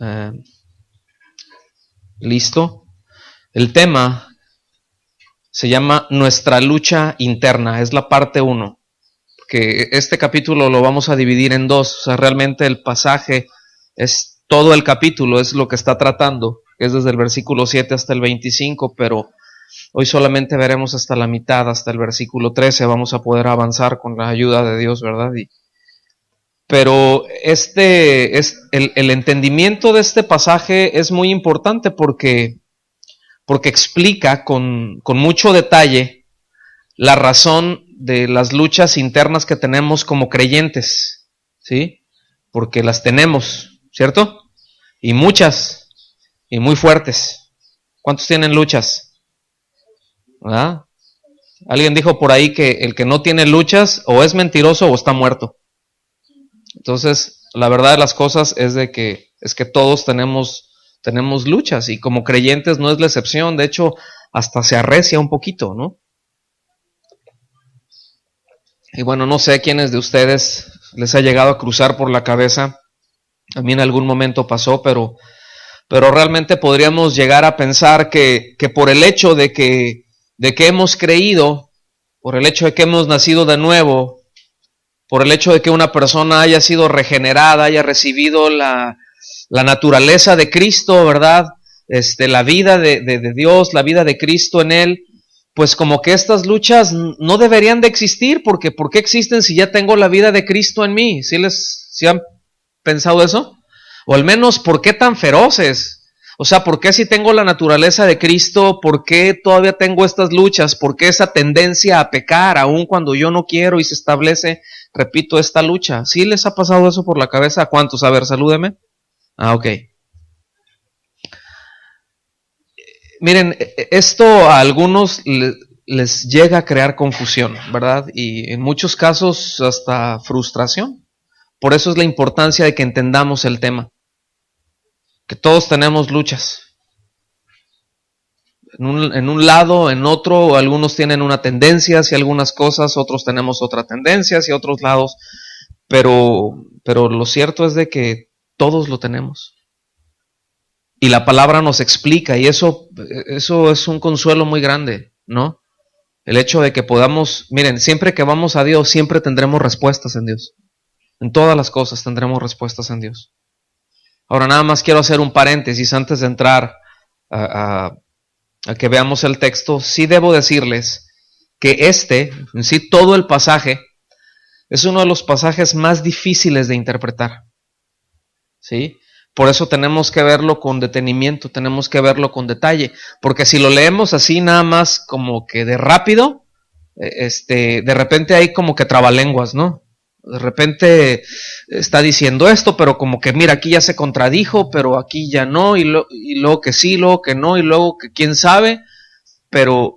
Eh, ¿Listo? El tema se llama Nuestra lucha interna, es la parte 1. Que este capítulo lo vamos a dividir en dos. O sea, realmente el pasaje es todo el capítulo, es lo que está tratando, que es desde el versículo 7 hasta el 25, pero hoy solamente veremos hasta la mitad, hasta el versículo 13. Vamos a poder avanzar con la ayuda de Dios, ¿verdad? Pero el entendimiento de este pasaje es muy importante porque explica con mucho detalle la razón de las luchas internas que tenemos como creyentes, ¿sí? Porque las tenemos, ¿cierto? Y muchas, y muy fuertes. ¿Cuántos tienen luchas? ¿Verdad? Alguien dijo por ahí que el que no tiene luchas o es mentiroso o está muerto. Entonces, la verdad de las cosas es que todos tenemos luchas, y como creyentes no es la excepción. De hecho, hasta se arrecia un poquito, ¿no? Y bueno, no sé a quiénes de ustedes les ha llegado a cruzar por la cabeza. A mí en algún momento pasó, pero realmente podríamos llegar a pensar que por el hecho de que hemos creído, por el hecho de que hemos nacido de nuevo, por el hecho de que una persona haya sido regenerada, haya recibido la naturaleza de Cristo, ¿verdad? La vida de Dios, la vida de Cristo en él, pues como que estas luchas no deberían de existir, porque ¿por qué existen si ya tengo la vida de Cristo en mí? ¿Sí han pensado eso? O al menos, ¿por qué tan feroces? O sea, ¿por qué si tengo la naturaleza de Cristo, por qué todavía tengo estas luchas? ¿Por qué esa tendencia a pecar, aun cuando yo no quiero, y se establece, repito, esta lucha? ¿Sí les ha pasado eso por la cabeza? ¿A cuántos? A ver, salúdeme. Ok. Miren, esto a algunos les llega a crear confusión, ¿verdad? Y en muchos casos hasta frustración. Por eso es la importancia de que entendamos el tema. Que todos tenemos luchas. En un lado, en otro, algunos tienen una tendencia hacia algunas cosas, otros tenemos otra tendencia hacia otros lados, pero lo cierto es de que todos lo tenemos. Y la palabra nos explica, y eso es un consuelo muy grande, ¿no? El hecho de que podamos, miren, siempre que vamos a Dios, siempre tendremos respuestas en Dios. En todas las cosas tendremos respuestas en Dios. Ahora nada más quiero hacer un paréntesis antes de entrar a que veamos el texto. Sí debo decirles que en sí todo el pasaje, es uno de los pasajes más difíciles de interpretar. ¿Sí? Por eso tenemos que verlo con detenimiento, tenemos que verlo con detalle, porque si lo leemos así nada más como que de rápido, de repente hay como que trabalenguas, ¿no? De repente está diciendo esto, pero como que mira, aquí ya se contradijo, pero aquí ya no, y luego que sí, luego que no, y luego que quién sabe. Pero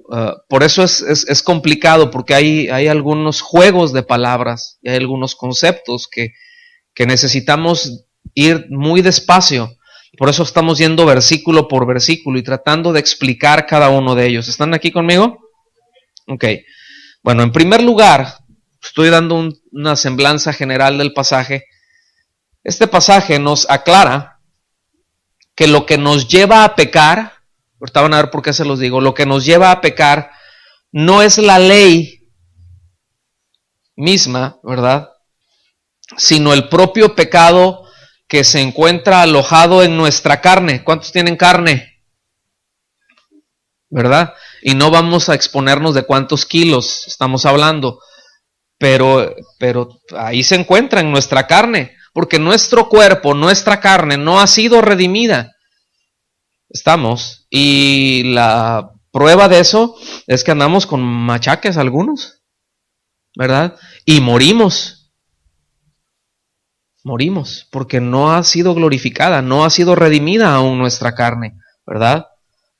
por eso es complicado, porque hay algunos juegos de palabras y hay algunos conceptos que necesitamos ir muy despacio. Por eso estamos yendo versículo por versículo y tratando de explicar cada uno de ellos. ¿Están aquí conmigo? Ok. Bueno, en primer lugar, estoy dando una semblanza general del pasaje. Este pasaje nos aclara que lo que nos lleva a pecar, ahorita van a ver por qué se los digo, lo que nos lleva a pecar no es la ley misma, ¿verdad? Sino el propio pecado que se encuentra alojado en nuestra carne. ¿Cuántos tienen carne? ¿Verdad? Y no vamos a exponernos de cuántos kilos estamos hablando, pero ahí se encuentra en nuestra carne, porque nuestro cuerpo, nuestra carne no ha sido redimida. Y la prueba de eso es que andamos con machaques algunos, ¿verdad? Y morimos porque no ha sido glorificada, no ha sido redimida aún nuestra carne, ¿verdad?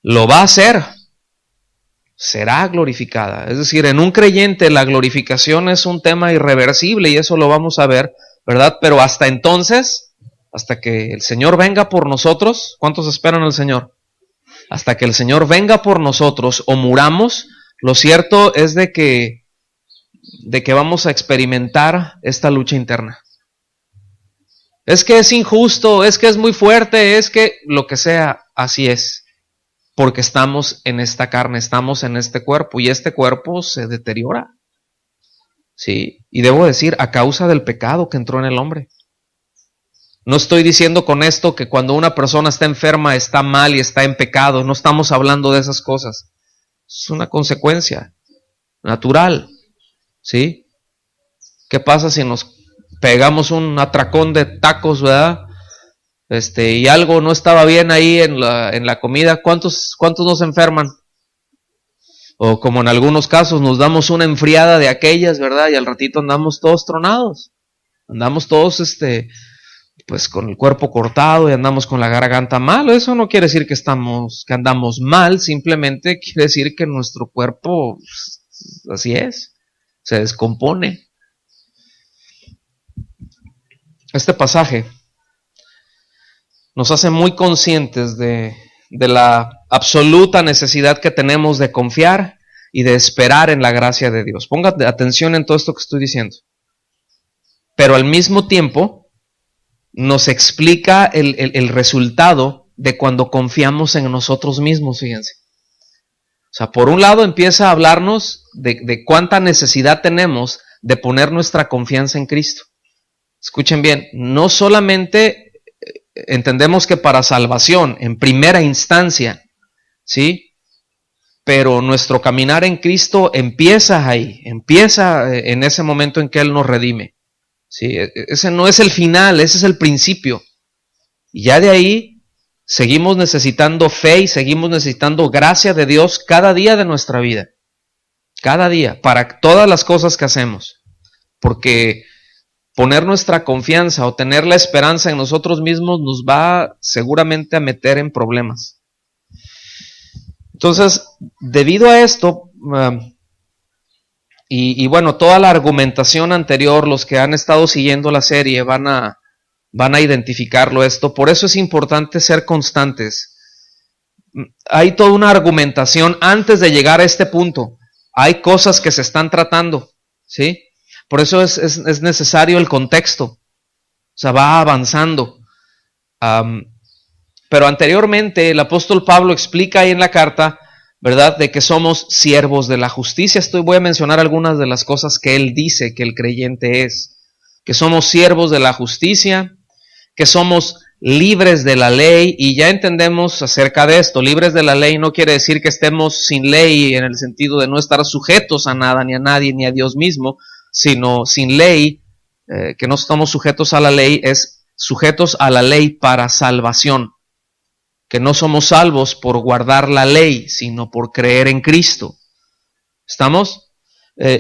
Lo va a hacer, será glorificada. Es decir, en un creyente la glorificación es un tema irreversible y eso lo vamos a ver, ¿verdad? Pero hasta entonces, hasta que el Señor venga por nosotros, ¿cuántos esperan al Señor? Hasta que el Señor venga por nosotros o muramos, lo cierto es de que vamos a experimentar esta lucha interna. Es que es injusto, es que es muy fuerte, es que lo que sea, así es. Porque estamos en esta carne, estamos en este cuerpo y este cuerpo se deteriora. Sí, y debo decir, a causa del pecado que entró en el hombre. No estoy diciendo con esto que cuando una persona está enferma está mal y está en pecado, no estamos hablando de esas cosas. Es una consecuencia natural, ¿sí? ¿Qué pasa si nos pegamos un atracón de tacos, verdad? Y algo no estaba bien ahí en la comida, ¿cuántos nos enferman? O como en algunos casos nos damos una enfriada de aquellas, ¿verdad? Y al ratito andamos todos tronados. Andamos todos, pues con el cuerpo cortado y andamos con la garganta mal. Eso no quiere decir que andamos mal, simplemente quiere decir que nuestro cuerpo, pues, así es, se descompone. Este pasaje nos hace muy conscientes de la absoluta necesidad que tenemos de confiar y de esperar en la gracia de Dios. Ponga atención en todo esto que estoy diciendo. Pero al mismo tiempo nos explica el resultado de cuando confiamos en nosotros mismos, fíjense. O sea, por un lado empieza a hablarnos de cuánta necesidad tenemos de poner nuestra confianza en Cristo. Escuchen bien, no solamente entendemos que para salvación, en primera instancia, ¿sí? Pero nuestro caminar en Cristo empieza ahí, empieza en ese momento en que Él nos redime, ¿sí? Ese no es el final, ese es el principio. Y ya de ahí seguimos necesitando fe y seguimos necesitando gracia de Dios cada día de nuestra vida. Cada día, para todas las cosas que hacemos. Porque poner nuestra confianza o tener la esperanza en nosotros mismos nos va seguramente a meter en problemas. Entonces, debido a esto, y bueno, toda la argumentación anterior, los que han estado siguiendo la serie van a identificarlo esto. Por eso es importante ser constantes. Hay toda una argumentación antes de llegar a este punto. Hay cosas que se están tratando, ¿sí? Por eso es necesario el contexto. O sea, va avanzando. Pero anteriormente el apóstol Pablo explica ahí en la carta, ¿verdad?, de que somos siervos de la justicia. Voy a mencionar algunas de las cosas que él dice que el creyente es. Que somos siervos de la justicia, que somos libres de la ley, y ya entendemos acerca de esto. Libres de la ley no quiere decir que estemos sin ley en el sentido de no estar sujetos a nada, ni a nadie, ni a Dios mismo, sino sin ley, que no estamos sujetos a la ley, es sujetos a la ley para salvación, que no somos salvos por guardar la ley, sino por creer en Cristo. ¿Estamos?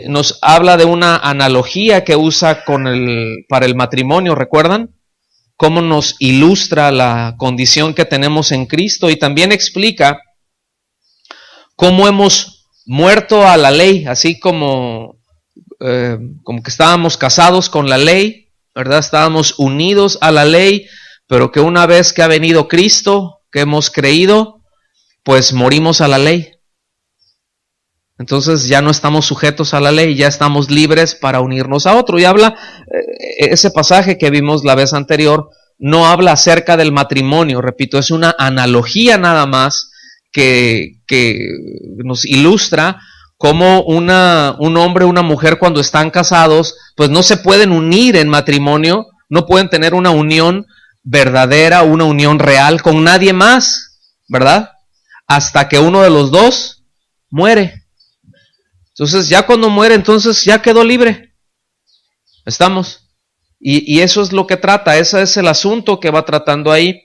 Nos habla de una analogía que usa para el matrimonio, ¿recuerdan? Cómo nos ilustra la condición que tenemos en Cristo, y también explica cómo hemos muerto a la ley, así como que estábamos casados con la ley, ¿verdad? Estábamos unidos a la ley, pero que una vez que ha venido Cristo, que hemos creído, pues morimos a la ley. Entonces ya no estamos sujetos a la ley, ya estamos libres para unirnos a otro. Y habla, ese pasaje que vimos la vez anterior, no habla acerca del matrimonio, repito, es una analogía nada más que nos ilustra cómo un hombre y una mujer cuando están casados, pues no se pueden unir en matrimonio, no pueden tener una unión verdadera, una unión real con nadie más, ¿verdad? Hasta que uno de los dos muere. Entonces ya cuando muere, entonces ya quedó libre. ¿Estamos? Y eso es lo que trata, ese es el asunto que va tratando ahí.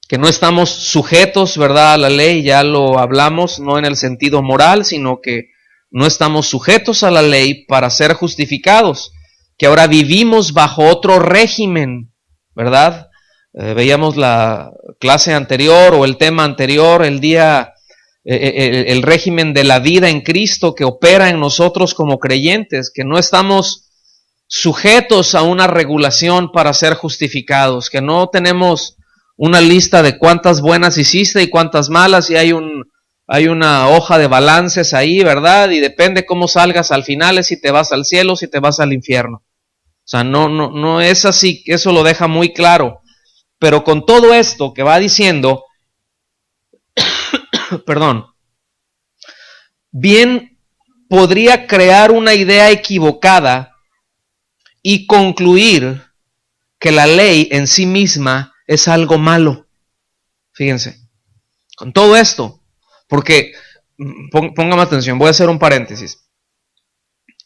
Que no estamos sujetos, ¿verdad?, a la ley, ya lo hablamos, no en el sentido moral, sino que no estamos sujetos a la ley para ser justificados, que ahora vivimos bajo otro régimen, ¿verdad? Veíamos la clase anterior o el tema anterior, el régimen de la vida en Cristo que opera en nosotros como creyentes, que no estamos sujetos a una regulación para ser justificados, que no tenemos una lista de cuántas buenas hiciste y cuántas malas, y hay una hoja de balances ahí, ¿verdad? Y depende cómo salgas al final, es si te vas al cielo, si te vas al infierno. sea, no es así, eso lo deja muy claro. Pero con todo esto que va diciendo, perdón, bien podría crear una idea equivocada y concluir que la ley en sí misma es algo malo. Fíjense, con todo esto, porque, póngame atención, voy a hacer un paréntesis.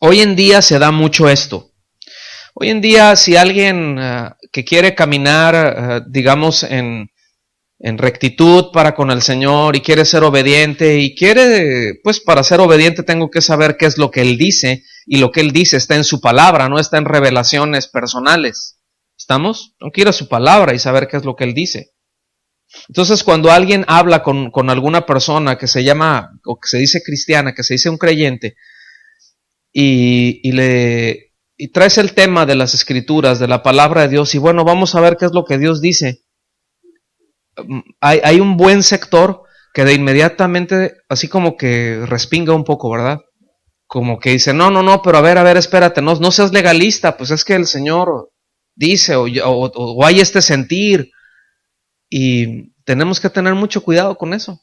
Hoy en día se da mucho esto. Hoy en día, si alguien que quiere caminar, digamos, en rectitud para con el Señor y quiere ser obediente y quiere, pues para ser obediente tengo que saber qué es lo que Él dice, y lo que Él dice está en su palabra, no está en revelaciones personales. ¿Estamos? Tengo que ir a su palabra y saber qué es lo que Él dice. Entonces, cuando alguien habla con alguna persona que se llama, o que se dice cristiana, que se dice un creyente, y traes el tema de las escrituras, de la palabra de Dios, y bueno, vamos a ver qué es lo que Dios dice. Hay un buen sector que de inmediatamente, así como que respinga un poco, ¿verdad? Como que dice, no, pero a ver, espérate, no seas legalista, pues es que el Señor dice, o hay este sentir, y tenemos que tener mucho cuidado con eso,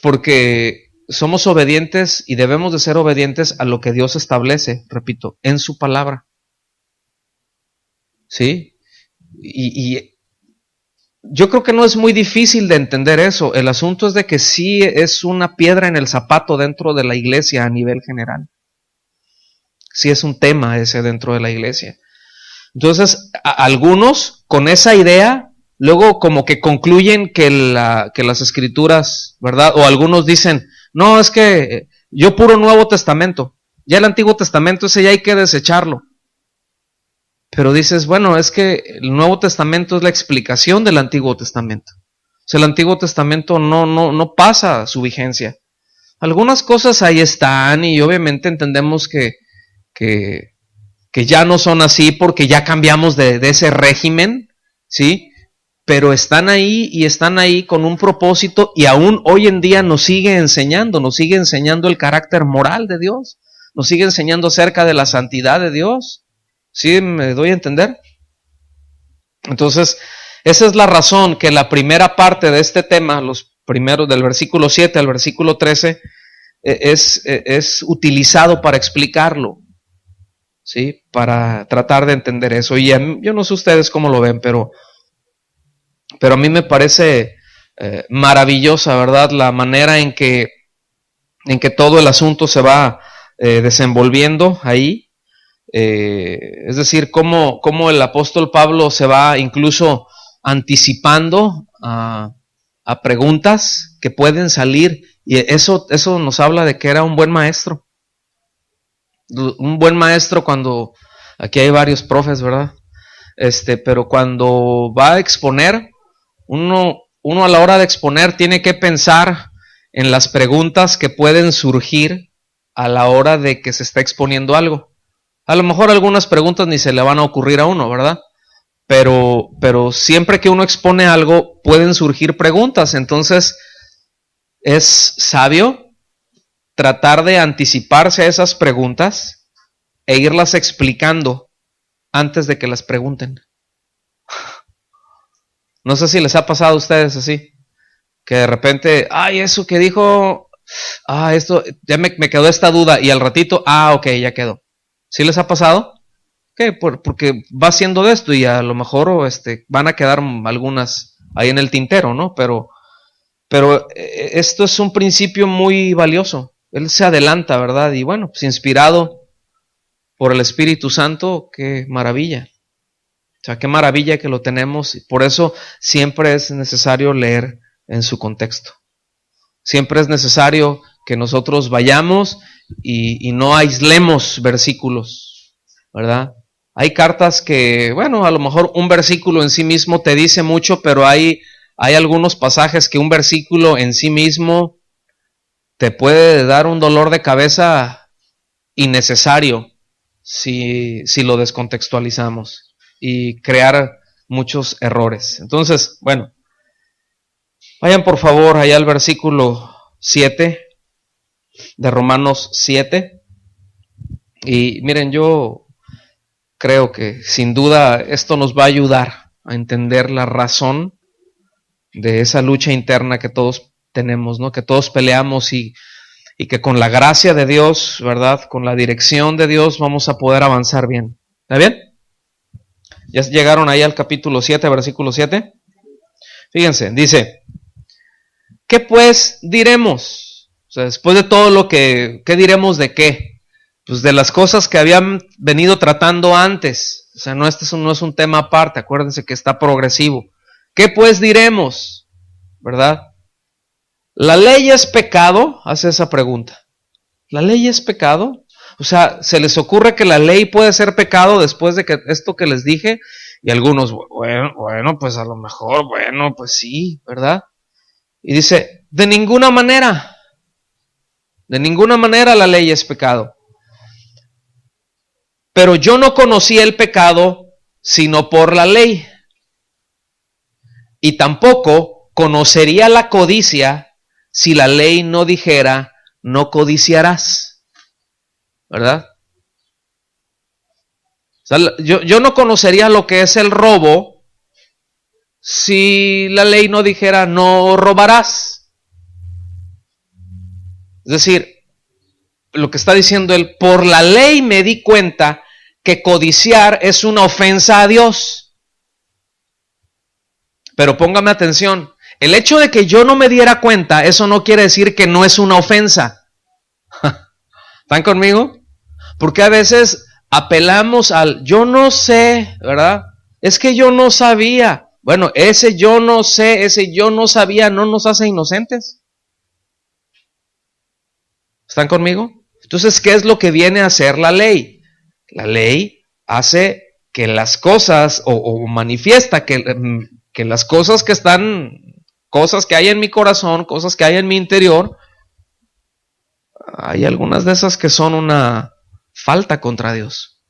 porque somos obedientes y debemos de ser obedientes a lo que Dios establece, repito, en su palabra. ¿Sí? Y yo creo que no es muy difícil de entender eso. El asunto es de que sí es una piedra en el zapato dentro de la iglesia a nivel general. Sí es un tema ese dentro de la iglesia. Entonces, algunos con esa idea, luego como que concluyen que las escrituras, ¿verdad? O algunos dicen, no, es que yo puro Nuevo Testamento. Ya el Antiguo Testamento ese ya hay que desecharlo. Pero dices, bueno, es que el Nuevo Testamento es la explicación del Antiguo Testamento. O sea, el Antiguo Testamento no pasa su vigencia. Algunas cosas ahí están y obviamente entendemos que ya no son así porque ya cambiamos de ese régimen, ¿sí? Pero están ahí y están ahí con un propósito y aún hoy en día nos sigue enseñando el carácter moral de Dios, nos sigue enseñando acerca de la santidad de Dios. ¿Sí me doy a entender? Entonces, esa es la razón que la primera parte de este tema, los primeros del versículo 7 al versículo 13, es utilizado para explicarlo, ¿sí? Para tratar de entender eso. Y yo no sé ustedes cómo lo ven, pero a mí me parece maravillosa, ¿verdad? La manera en que todo el asunto se va desenvolviendo ahí. Es decir, cómo el apóstol Pablo se va incluso anticipando a preguntas que pueden salir, y eso nos habla de que era un buen maestro. Un buen maestro cuando, aquí hay varios profes, ¿verdad? Pero cuando va a exponer, uno a la hora de exponer tiene que pensar en las preguntas que pueden surgir a la hora de que se está exponiendo algo. A lo mejor algunas preguntas ni se le van a ocurrir a uno, ¿verdad? Pero siempre que uno expone algo pueden surgir preguntas. Entonces es sabio tratar de anticiparse a esas preguntas e irlas explicando antes de que las pregunten. No sé si les ha pasado a ustedes así, que de repente, ay, eso que dijo, esto, ya me quedó esta duda, y al ratito, ok, ya quedó. ¿Sí les ha pasado? ¿Qué? Porque va siendo de esto y a lo mejor van a quedar algunas ahí en el tintero, ¿no? Pero esto es un principio muy valioso. Él se adelanta, ¿verdad? Y bueno, pues inspirado por el Espíritu Santo, qué maravilla. O sea, qué maravilla que lo tenemos. Y por eso siempre es necesario leer en su contexto. Siempre es necesario que nosotros vayamos y no aislemos versículos, ¿verdad? Hay cartas que, bueno, a lo mejor un versículo en sí mismo te dice mucho, pero hay algunos pasajes que un versículo en sí mismo te puede dar un dolor de cabeza innecesario si lo descontextualizamos y crear muchos errores. Entonces, bueno, vayan por favor allá al versículo 7 de Romanos 7. Y miren, yo creo que sin duda esto nos va a ayudar a entender la razón de esa lucha interna que todos tenemos, ¿no? Que todos peleamos y que con la gracia de Dios, ¿verdad? Con la dirección de Dios vamos a poder avanzar bien. ¿Está bien? ¿Ya llegaron ahí al capítulo 7, versículo 7? Fíjense, dice, ¿qué pues diremos? O sea, después de todo lo que, ¿qué diremos de qué? Pues de las cosas que habían venido tratando antes. O sea, no, este no es un tema aparte, acuérdense que está progresivo. ¿Qué pues diremos? ¿Verdad? ¿La ley es pecado? Hace esa pregunta. ¿La ley es pecado? O sea, ¿se les ocurre que la ley puede ser pecado después de que esto que les dije? Y algunos, bueno, pues a lo mejor, bueno, pues sí, ¿verdad? Y dice, de ninguna manera la ley es pecado. Pero yo no conocí el pecado sino por la ley. Y tampoco conocería la codicia si la ley no dijera, no codiciarás. ¿Verdad? O sea, yo no conocería lo que es el robo si la ley no dijera, no robarás. Es decir, lo que está diciendo él, por la ley me di cuenta que codiciar es una ofensa a Dios. Pero póngame atención, el hecho de que yo no me diera cuenta, eso no quiere decir que no es una ofensa. ¿Están conmigo? Porque a veces apelamos al yo no sé, ¿verdad? Es que yo no sabía. Bueno, ese yo no sé, ese yo no sabía no nos hace inocentes. ¿Están conmigo? Entonces, ¿qué es lo que viene a hacer la ley? La ley hace que las cosas, o manifiesta que las cosas que están, cosas que hay en mi corazón, cosas que hay en mi interior, hay algunas de esas que son una falta contra Dios.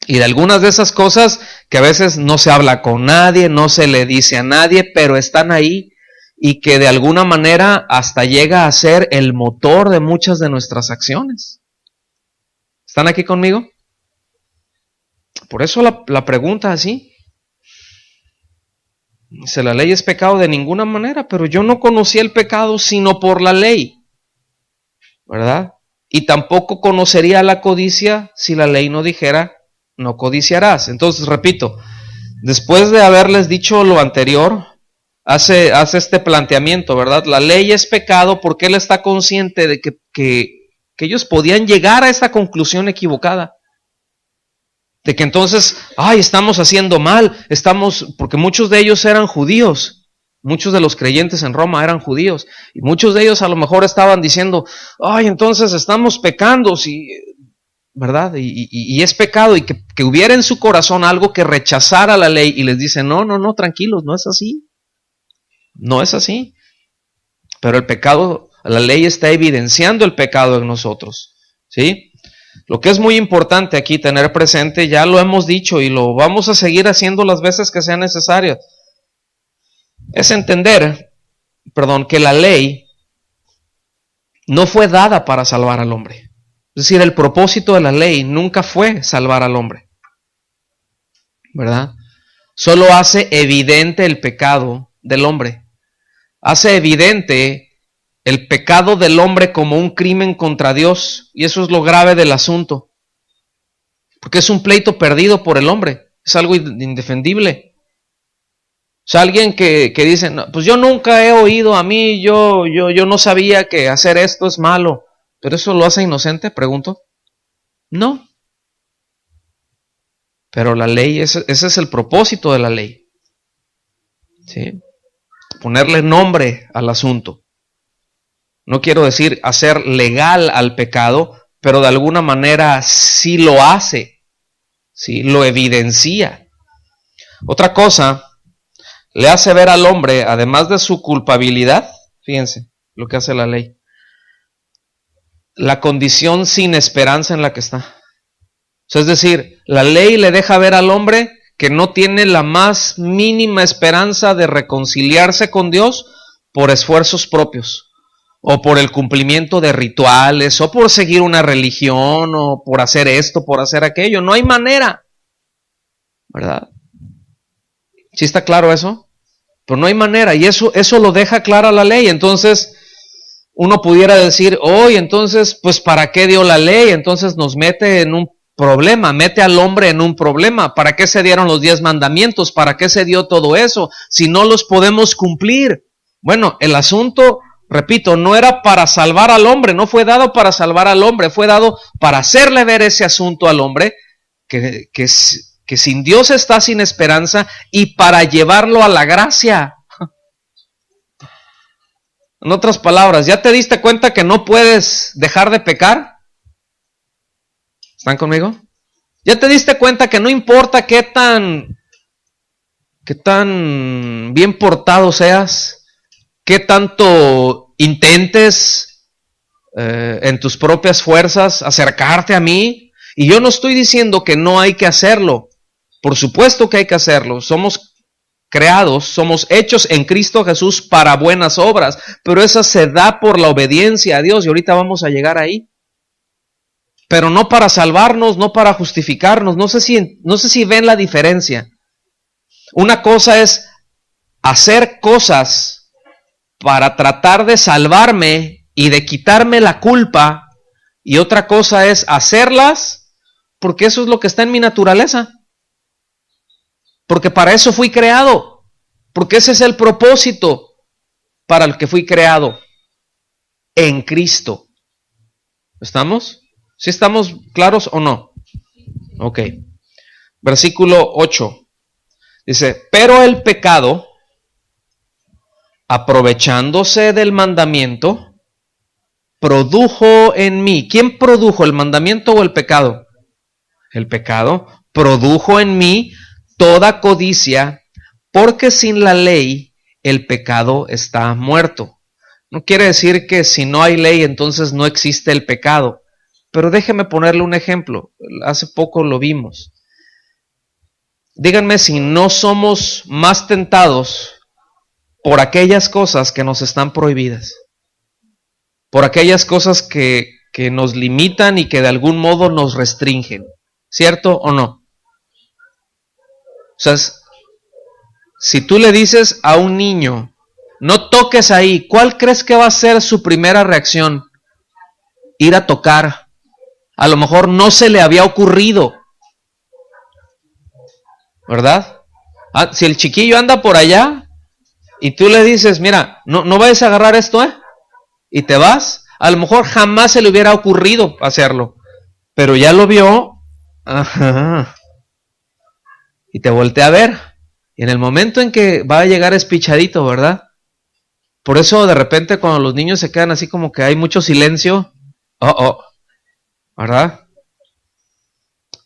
Y de algunas de esas cosas que a veces no se habla con nadie, no se le dice a nadie, pero están ahí y que de alguna manera hasta llega a ser el motor de muchas de nuestras acciones. ¿Están aquí conmigo? Por eso la pregunta así. Dice, la ley es pecado de ninguna manera, pero yo no conocí el pecado sino por la ley. ¿Verdad? Y tampoco conocería la codicia si la ley no dijera, no codiciarás. Entonces, repito, después de haberles dicho lo anterior, hace este planteamiento, ¿verdad? La ley es pecado porque él está consciente de que ellos podían llegar a esta conclusión equivocada. De que entonces, estamos haciendo mal, porque muchos de ellos eran judíos. Muchos de los creyentes en Roma eran judíos. Y muchos de ellos a lo mejor estaban diciendo, entonces estamos pecando, sí, ¿verdad? Y es pecado. Y que hubiera en su corazón algo que rechazara la ley. Y les dice, no, tranquilos, no es así. No es así. Pero el pecado, la ley está evidenciando el pecado en nosotros. ¿Sí? Lo que es muy importante aquí tener presente, ya lo hemos dicho y lo vamos a seguir haciendo las veces que sean necesarias, es entender, que la ley no fue dada para salvar al hombre. Es decir, el propósito de la ley nunca fue salvar al hombre, ¿verdad? Solo hace evidente el pecado del hombre. Hace evidente el pecado del hombre como un crimen contra Dios. Y eso es lo grave del asunto. Porque es un pleito perdido por el hombre. Es algo indefendible. O sea, alguien que dice, no, pues yo nunca he oído, a mí, yo no sabía que hacer esto es malo. ¿Pero eso lo hace inocente? Pregunto. No. Pero la ley, ese es el propósito de la ley. ¿Sí? Ponerle nombre al asunto. No quiero decir hacer legal al pecado, pero de alguna manera sí lo hace, sí lo evidencia. Otra cosa, le hace ver al hombre, además de su culpabilidad, fíjense lo que hace la ley, la condición sin esperanza en la que está. O sea, es decir, la ley le deja ver al hombre que no tiene la más mínima esperanza de reconciliarse con Dios por esfuerzos propios. o por el cumplimiento de rituales, o por seguir una religión, o por hacer esto, por hacer aquello. No hay manera, ¿verdad? ¿Sí está claro eso? Pero no hay manera, y eso lo deja clara la ley. Entonces, uno pudiera decir, entonces, pues ¿para qué dio la ley? Entonces nos mete en un problema, mete al hombre en un problema. ¿Para qué se dieron los 10 mandamientos? ¿Para qué se dio todo eso? Si no los podemos cumplir. Bueno, el asunto, repito, no era para salvar al hombre, no fue dado para salvar al hombre, fue dado para hacerle ver ese asunto al hombre, que sin Dios está sin esperanza, y para llevarlo a la gracia. En otras palabras, ¿ya te diste cuenta que no puedes dejar de pecar? ¿Están conmigo? ¿Ya te diste cuenta que no importa qué tan bien portado seas, qué tanto intentes en tus propias fuerzas acercarte a mí? Y yo no estoy diciendo que no hay que hacerlo. Por supuesto que hay que hacerlo. Somos creados, somos hechos en Cristo Jesús para buenas obras, pero esa se da por la obediencia a Dios, y ahorita vamos a llegar ahí. Pero no para salvarnos, no para justificarnos. No sé si ven la diferencia. Una cosa es hacer cosas para tratar de salvarme y de quitarme la culpa, y otra cosa es hacerlas porque eso es lo que está en mi naturaleza. Porque para eso fui creado. Porque ese es el propósito para el que fui creado. En Cristo. ¿Estamos? ¿Sí estamos claros o no? Ok. Versículo 8. Dice, pero el pecado, aprovechándose del mandamiento, produjo en mí. ¿Quién produjo, el mandamiento o el pecado? El pecado produjo en mí toda codicia, porque sin la ley el pecado está muerto. No quiere decir que si no hay ley entonces no existe el pecado, pero déjeme ponerle un ejemplo. Hace poco lo vimos. Díganme si no somos más tentados por aquellas cosas que nos están prohibidas, por aquellas cosas que nos limitan y que de algún modo nos restringen, ¿cierto o no? O sea, si tú le dices a un niño, no toques ahí, ¿cuál crees que va a ser su primera reacción? Ir a tocar. A lo mejor no se le había ocurrido, ¿verdad? Si el chiquillo anda por allá y tú le dices, mira, no vayas a agarrar esto, y te vas, a lo mejor jamás se le hubiera ocurrido hacerlo, pero ya lo vio, ajá, y te voltea a ver, y en el momento en que va a llegar espichadito, ¿verdad? Por eso de repente cuando los niños se quedan así como que hay mucho silencio, ¿verdad?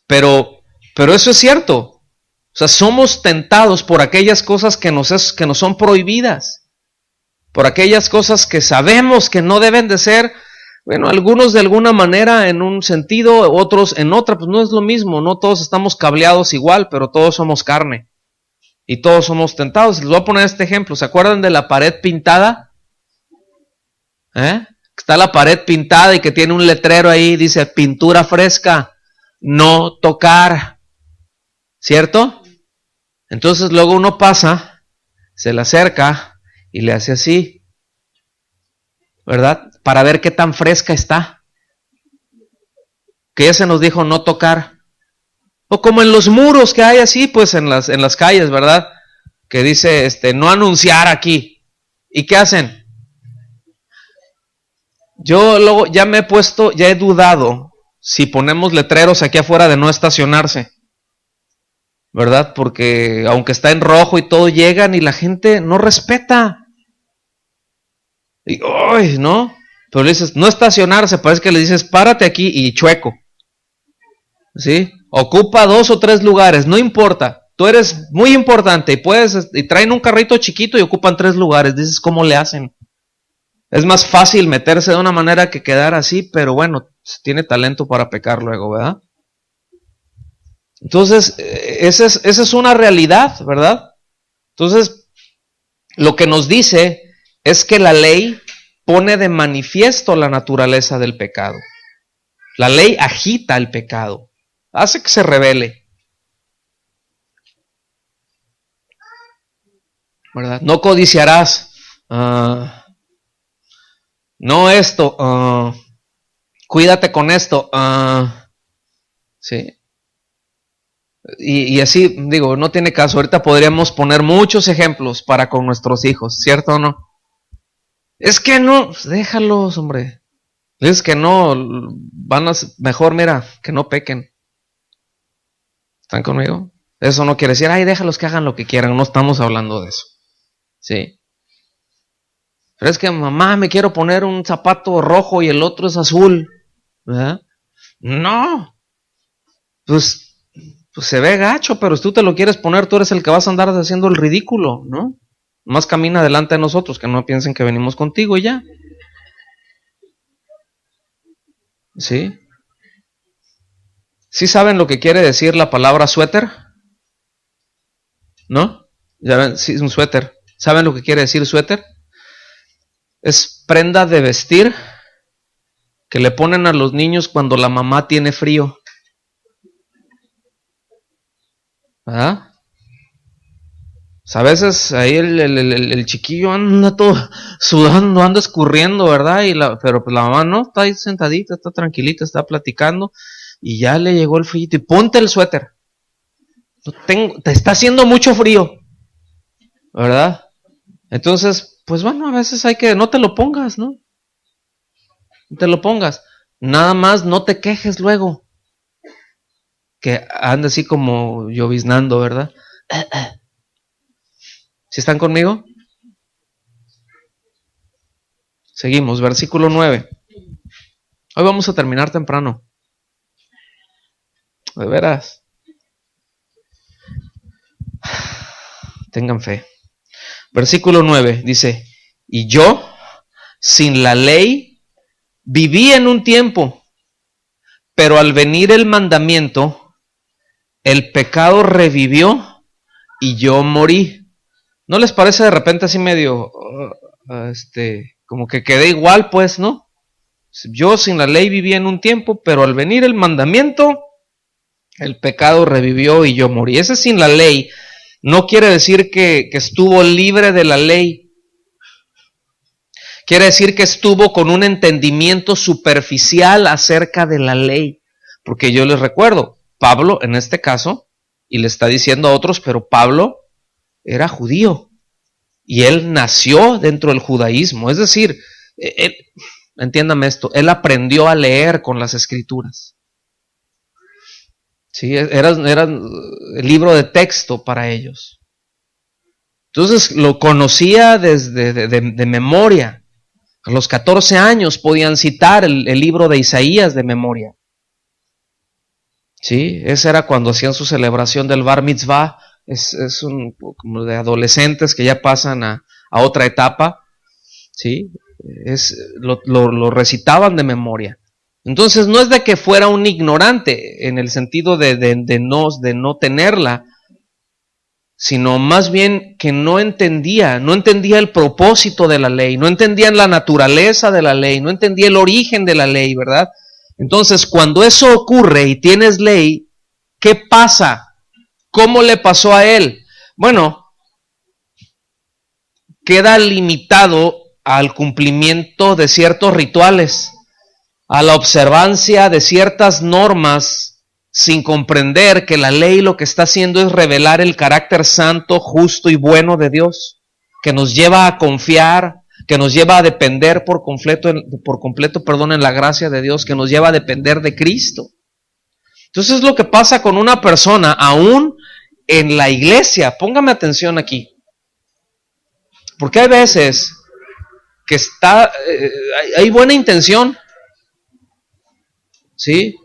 Pero eso es cierto. O sea, somos tentados por aquellas cosas que nos son prohibidas, por aquellas cosas que sabemos que no deben de ser. Bueno, algunos de alguna manera en un sentido, otros en otra, pues no es lo mismo, no todos estamos cableados igual, pero todos somos carne y todos somos tentados. Les voy a poner este ejemplo. ¿Se acuerdan de la pared pintada? Está la pared pintada y que tiene un letrero ahí, dice pintura fresca, no tocar, ¿cierto? Entonces luego uno pasa, se le acerca y le hace así, ¿verdad? Para ver qué tan fresca está. Que ya se nos dijo no tocar. O como en los muros que hay así, pues en las calles, ¿verdad? Que dice, no anunciar aquí. ¿Y qué hacen? Yo luego ya he dudado si ponemos letreros aquí afuera de no estacionarse, ¿verdad? Porque aunque está en rojo y todo, llegan y la gente no respeta. Y, ¡ay, no! Pero le dices, no estacionarse, parece que le dices, párate aquí y chueco. ¿Sí? Ocupa 2 o 3 lugares, no importa. Tú eres muy importante y traen un carrito chiquito y ocupan 3 lugares. Dices, ¿cómo le hacen? Es más fácil meterse de una manera que quedar así, pero bueno, tiene talento para pecar luego, ¿verdad? Entonces, esa es una realidad, ¿verdad? Entonces, lo que nos dice es que la ley pone de manifiesto la naturaleza del pecado. La ley agita el pecado, hace que se revele, ¿verdad? No codiciarás, no esto, cuídate con esto, sí. Y así, digo, no tiene caso. Ahorita podríamos poner muchos ejemplos para con nuestros hijos, ¿cierto o no? Es que no, déjalos, hombre. Es que no, mejor mira, que no pequen. ¿Están conmigo? Eso no quiere decir, ay, déjalos que hagan lo que quieran, no estamos hablando de eso. Sí. Pero es que, mamá, me quiero poner un zapato rojo y el otro es azul, ¿verdad? No. Pues se ve gacho, pero si tú te lo quieres poner, tú eres el que vas a andar haciendo el ridículo, ¿no? Más camina delante de nosotros, que no piensen que venimos contigo y ya. ¿Sí? ¿Sí saben lo que quiere decir la palabra suéter? ¿No? Ya ven, sí, es un suéter. ¿Saben lo que quiere decir suéter? Es prenda de vestir que le ponen a los niños cuando la mamá tiene frío. ¿Ah? O sea, a veces ahí el chiquillo anda todo sudando, anda escurriendo, ¿verdad? Pero pues la mamá no, está ahí sentadita, está tranquilita, está platicando y ya le llegó el frío y ponte el suéter. Te está haciendo mucho frío, ¿verdad? Entonces, pues bueno, a veces hay que, no te lo pongas, ¿no? No te lo pongas. Nada más no te quejes luego. Que anda así como lloviznando, ¿verdad? ¿Sí están conmigo? Seguimos, versículo 9. Hoy vamos a terminar temprano. De veras. Tengan fe. Versículo 9 dice, y yo, sin la ley, viví en un tiempo, pero al venir el mandamiento, el pecado revivió y yo morí. ¿No les parece de repente así medio, como que quedé igual, pues, ¿no? Yo sin la ley viví en un tiempo, pero al venir el mandamiento, el pecado revivió y yo morí. Ese sin la ley no quiere decir que estuvo libre de la ley. Quiere decir que estuvo con un entendimiento superficial acerca de la ley. Porque yo les recuerdo, Pablo en este caso, y le está diciendo a otros, pero Pablo era judío. Y él nació dentro del judaísmo. Es decir, entiéndame esto, él aprendió a leer con las escrituras. Sí, era el libro de texto para ellos. Entonces lo conocía desde de memoria. A los 14 años podían citar el libro de Isaías de memoria. Sí, ese era cuando hacían su celebración del Bar Mitzvah. Es como de adolescentes que ya pasan a otra etapa. Sí, lo recitaban de memoria. Entonces no es de que fuera un ignorante en el sentido de no tenerla, sino más bien que no entendía el propósito de la ley, no entendía la naturaleza de la ley, no entendía el origen de la ley, ¿verdad? Entonces cuando eso ocurre y tienes ley, ¿qué pasa? ¿Cómo le pasó a él? Bueno, queda limitado al cumplimiento de ciertos rituales, a la observancia de ciertas normas, sin comprender que la ley lo que está haciendo es revelar el carácter santo, justo y bueno de Dios, que nos lleva a confiar, que nos lleva a depender por completo, en la gracia de Dios, que nos lleva a depender de Cristo. Entonces es lo que pasa con una persona, aún en la iglesia. Póngame atención aquí. Porque hay veces que hay buena intención, ¿sí?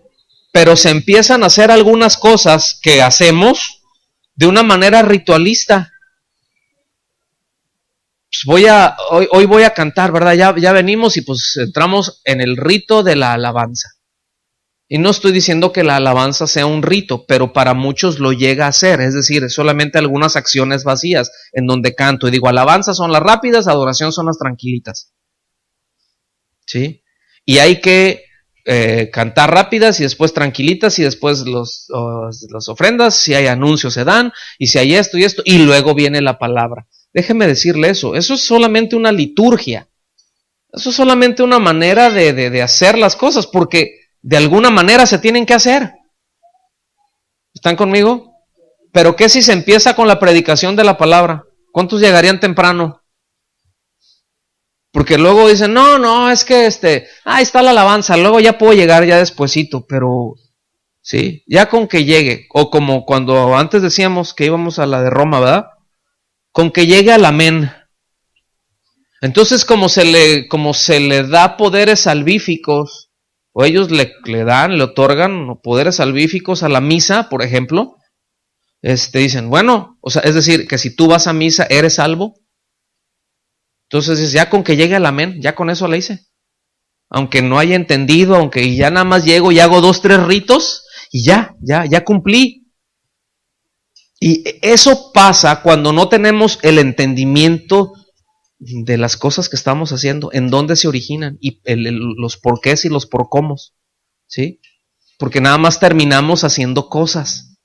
Pero se empiezan a hacer algunas cosas que hacemos de una manera ritualista. Pues hoy voy a cantar, ¿verdad? Ya venimos y pues entramos en el rito de la alabanza. Y no estoy diciendo que la alabanza sea un rito, pero para muchos lo llega a ser, es decir, solamente algunas acciones vacías en donde canto y digo, alabanza son las rápidas, adoración son las tranquilitas. ¿sí? Y hay que cantar rápidas y después tranquilitas y después las ofrendas, si hay anuncios se dan y si hay esto y esto y luego viene la palabra. Déjeme decirle eso es solamente una liturgia, eso es solamente una manera de hacer las cosas porque de alguna manera se tienen que hacer. ¿Están conmigo? Pero ¿qué si se empieza con la predicación de la palabra? ¿Cuántos llegarían temprano? Porque luego dicen, no, es que ahí está la alabanza, luego ya puedo llegar ya despuesito, pero sí, ya con que llegue, o como cuando antes decíamos que íbamos a la de Roma, ¿verdad? Con que llegue al amén. Entonces, como se le da poderes salvíficos, o ellos le otorgan poderes salvíficos a la misa, por ejemplo, dicen, bueno, o sea, es decir, que si tú vas a misa, ¿eres salvo? Entonces, ya con que llegue al amén, ya con eso le hice. Aunque no haya entendido, aunque ya nada más llego y hago 2, 3 ritos, y ya cumplí. Y eso pasa cuando no tenemos el entendimiento de las cosas que estamos haciendo, en dónde se originan, y los porqués y los porcómos, ¿sí? Porque nada más terminamos haciendo cosas.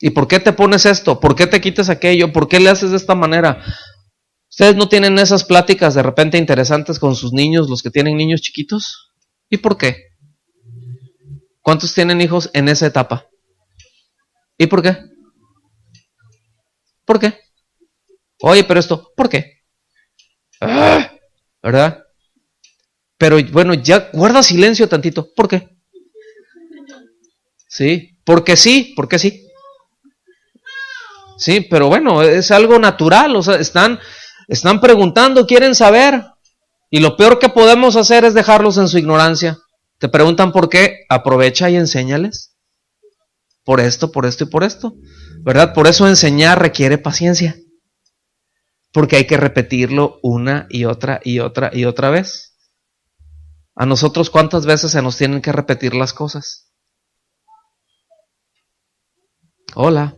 ¿Y por qué te pones esto? ¿Por qué te quitas aquello? ¿Por qué le haces de esta manera? ¿Ustedes no tienen esas pláticas de repente interesantes con sus niños, los que tienen niños chiquitos? ¿Y por qué? ¿Cuántos tienen hijos en esa etapa? ¿Y por qué? ¿Por qué? Oye, pero esto, ¿por qué? ¿Verdad? Pero bueno, ya guarda silencio tantito. ¿Por qué? Sí, porque sí, porque sí. Sí, pero bueno, es algo natural, o sea, están preguntando, quieren saber, y lo peor que podemos hacer es dejarlos en su ignorancia. Te preguntan por qué, aprovecha y enséñales. Por esto y por esto, ¿verdad? Por eso enseñar requiere paciencia, porque hay que repetirlo una y otra y otra y otra vez. A nosotros, ¿cuántas veces se nos tienen que repetir las cosas? Hola.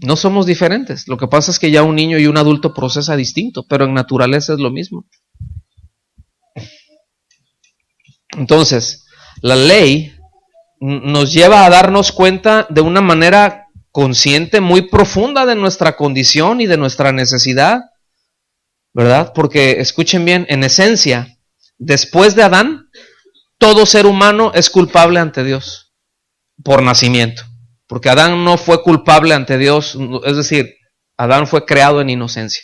No somos diferentes. Lo que pasa es que ya un niño y un adulto procesa distinto, pero en naturaleza es lo mismo. Entonces, la ley nos lleva a darnos cuenta de una manera consciente, muy profunda de nuestra condición y de nuestra necesidad, ¿verdad? Porque, escuchen bien, en esencia, después de Adán, todo ser humano es culpable ante Dios por nacimiento. Porque Adán no fue culpable ante Dios, es decir, Adán fue creado en inocencia.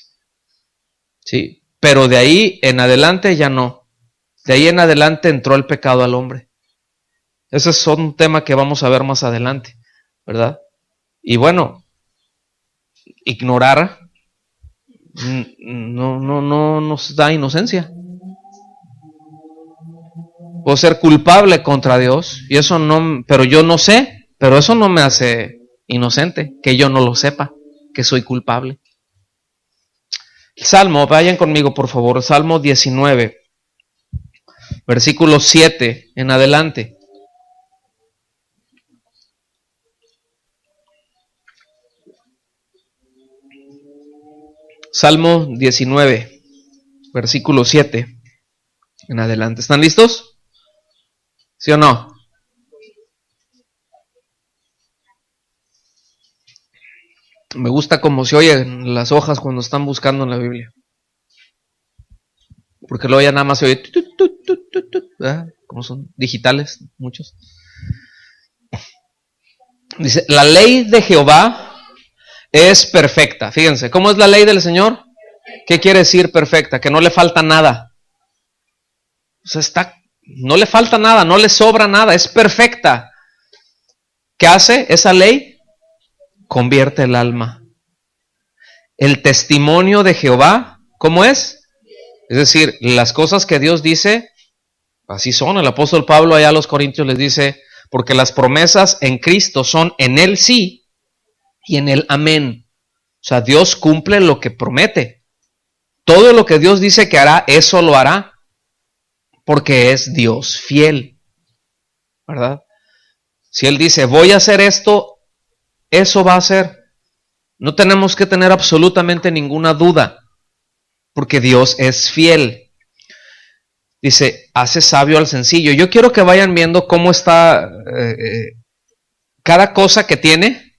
¿Sí? Pero de ahí en adelante ya no. De ahí en adelante entró el pecado al hombre. Ese es un tema que vamos a ver más adelante, ¿verdad? Y bueno, ignorar no nos da inocencia. Puedo ser culpable contra Dios, y eso no, pero yo no sé. Pero eso no me hace inocente, que yo no lo sepa, que soy culpable. Salmo, vayan conmigo por favor, Salmo 19, versículo 7 en adelante. Salmo 19, versículo 7 en adelante. ¿Están listos? ¿Sí o no? Me gusta cómo se oyen las hojas cuando están buscando en la Biblia. Porque luego ya nada más se oye, como son digitales muchos. Dice, la ley de Jehová es perfecta. Fíjense, ¿cómo es la ley del Señor? ¿Qué quiere decir perfecta? Que no le falta nada. O sea, no le falta nada, no le sobra nada, es perfecta. ¿Qué hace esa ley? Convierte el alma. El testimonio de Jehová, ¿cómo es? Es decir, las cosas que Dios dice, así son. El apóstol Pablo allá a los Corintios les dice, porque las promesas en Cristo son en el sí y en el amén. O sea, Dios cumple lo que promete. Todo lo que Dios dice que hará, eso lo hará, porque es Dios fiel, ¿verdad? Si Él dice, voy a hacer esto, eso va a hacer. No tenemos que tener absolutamente ninguna duda. porque Dios es fiel. Dice, hace sabio al sencillo. Yo quiero que vayan viendo cómo está cada cosa que tiene.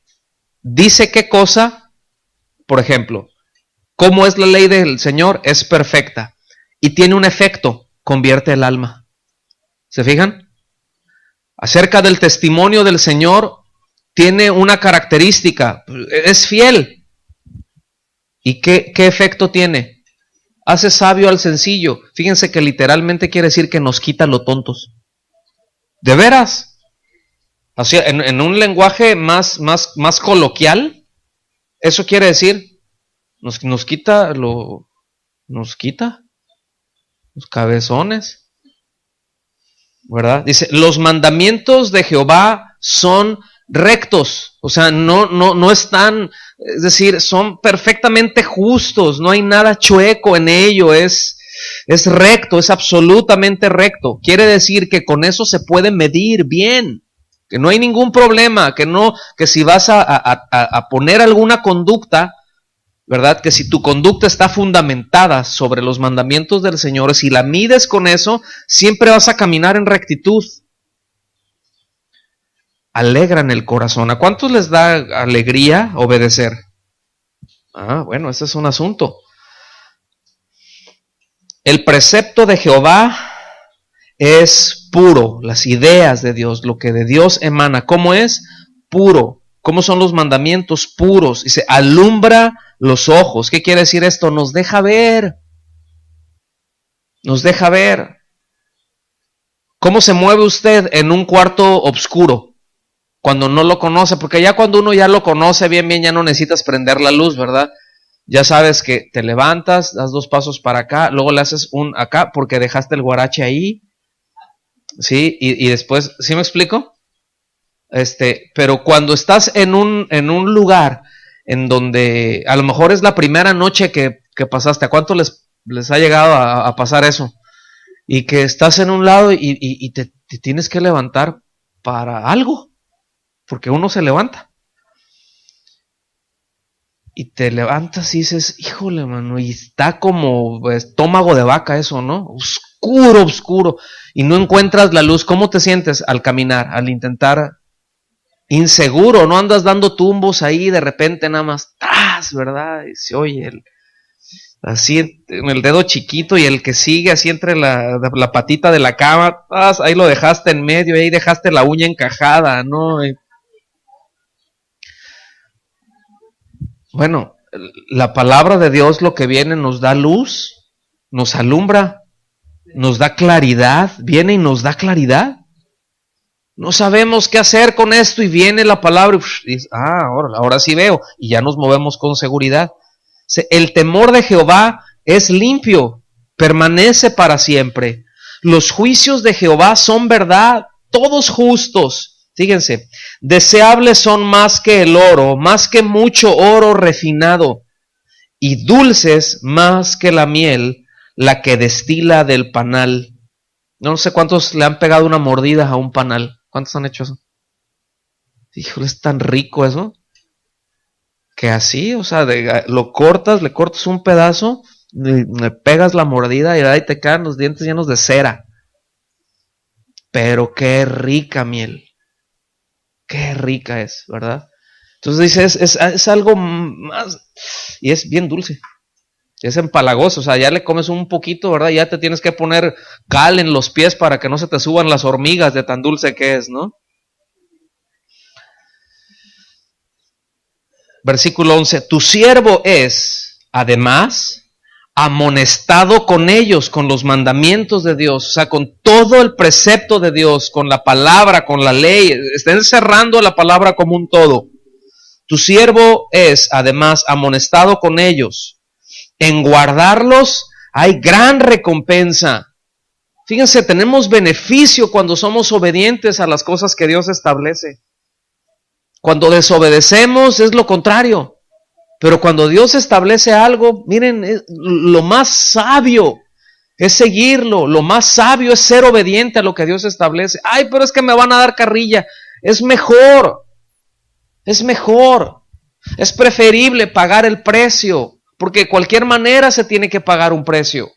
Dice qué cosa, por ejemplo, cómo es la ley del Señor, es perfecta. Y tiene un efecto, convierte el alma. ¿Se fijan? Acerca del testimonio del Señor, tiene una característica, es fiel. ¿Y qué efecto tiene? Hace sabio al sencillo. Fíjense que literalmente quiere decir que nos quita lo tontos. ¿De veras? Así, en un lenguaje más coloquial, eso quiere decir, nos quita los cabezones, ¿verdad? Dice, los mandamientos de Jehová son rectos, o sea, no están, es decir, son perfectamente justos, no hay nada chueco en ello, es recto, es absolutamente recto. Quiere decir que con eso se puede medir bien, que no hay ningún problema, que si vas a poner alguna conducta, ¿verdad? Que si tu conducta está fundamentada sobre los mandamientos del Señor, si la mides con eso, siempre vas a caminar en rectitud. Alegran el corazón. ¿A cuántos les da alegría obedecer? Bueno, ese es un asunto. El precepto de Jehová es puro. Las ideas de Dios, lo que de Dios emana. ¿Cómo es? Puro. ¿Cómo son los mandamientos? Puros. Dice, alumbra los ojos. ¿Qué quiere decir esto? Nos deja ver. Nos deja ver. ¿Cómo se mueve usted en un cuarto oscuro? Cuando no lo conoce, porque ya cuando uno ya lo conoce bien, ya no necesitas prender la luz, ¿verdad? Ya sabes que te levantas, das 2 pasos para acá, luego le haces un acá porque dejaste el guarache ahí, ¿sí? Y después, ¿sí me explico? Pero cuando estás en un lugar en donde a lo mejor es la primera noche que pasaste, ¿a cuánto les ha llegado a pasar eso? Y que estás en un lado y te tienes que levantar para algo. Porque uno se levanta. Y te levantas y dices, híjole, mano, y está como estómago de vaca eso, ¿no? Oscuro. Y no encuentras la luz. ¿Cómo te sientes al caminar, al intentar? Inseguro, no andas dando tumbos ahí de repente nada más, ¡tras!, ¿verdad? Y se oye así en el dedo chiquito y el que sigue así entre la patita de la cama, ahí lo dejaste en medio, ahí dejaste la uña encajada, ¿no? Bueno, la palabra de Dios lo que viene nos da luz, nos alumbra, nos da claridad, viene y nos da claridad. No sabemos qué hacer con esto y viene la palabra y dice, ahora sí veo, y ya nos movemos con seguridad. El temor de Jehová es limpio, permanece para siempre. Los juicios de Jehová son verdad, todos justos. Fíjense, deseables son más que el oro, más que mucho oro refinado, y dulces más que la miel, la que destila del panal. No sé cuántos le han pegado una mordida a un panal. ¿Cuántos han hecho eso? Híjole, es tan rico eso, que así, o sea, lo cortas, le cortas un pedazo, le pegas la mordida y ahí te quedan los dientes llenos de cera. Pero qué rica miel. Qué rica es, ¿verdad? Entonces dice, es algo más, y es bien dulce, es empalagoso, o sea, ya le comes un poquito, ¿verdad? Ya te tienes que poner cal en los pies para que no se te suban las hormigas de tan dulce que es, ¿no? Versículo 11, tu siervo es, además, amonestado con ellos, con los mandamientos de Dios, o sea, con todo el precepto de Dios, con la palabra, con la ley, está encerrando la palabra como un todo. Tu siervo es, además, amonestado con ellos. En guardarlos hay gran recompensa. Fíjense, tenemos beneficio cuando somos obedientes a las cosas que Dios establece. Cuando desobedecemos es lo contrario. Pero cuando Dios establece algo, miren, lo más sabio es seguirlo, lo más sabio es ser obediente a lo que Dios establece. Ay, pero es que me van a dar carrilla. Es mejor, es preferible pagar el precio, porque de cualquier manera se tiene que pagar un precio.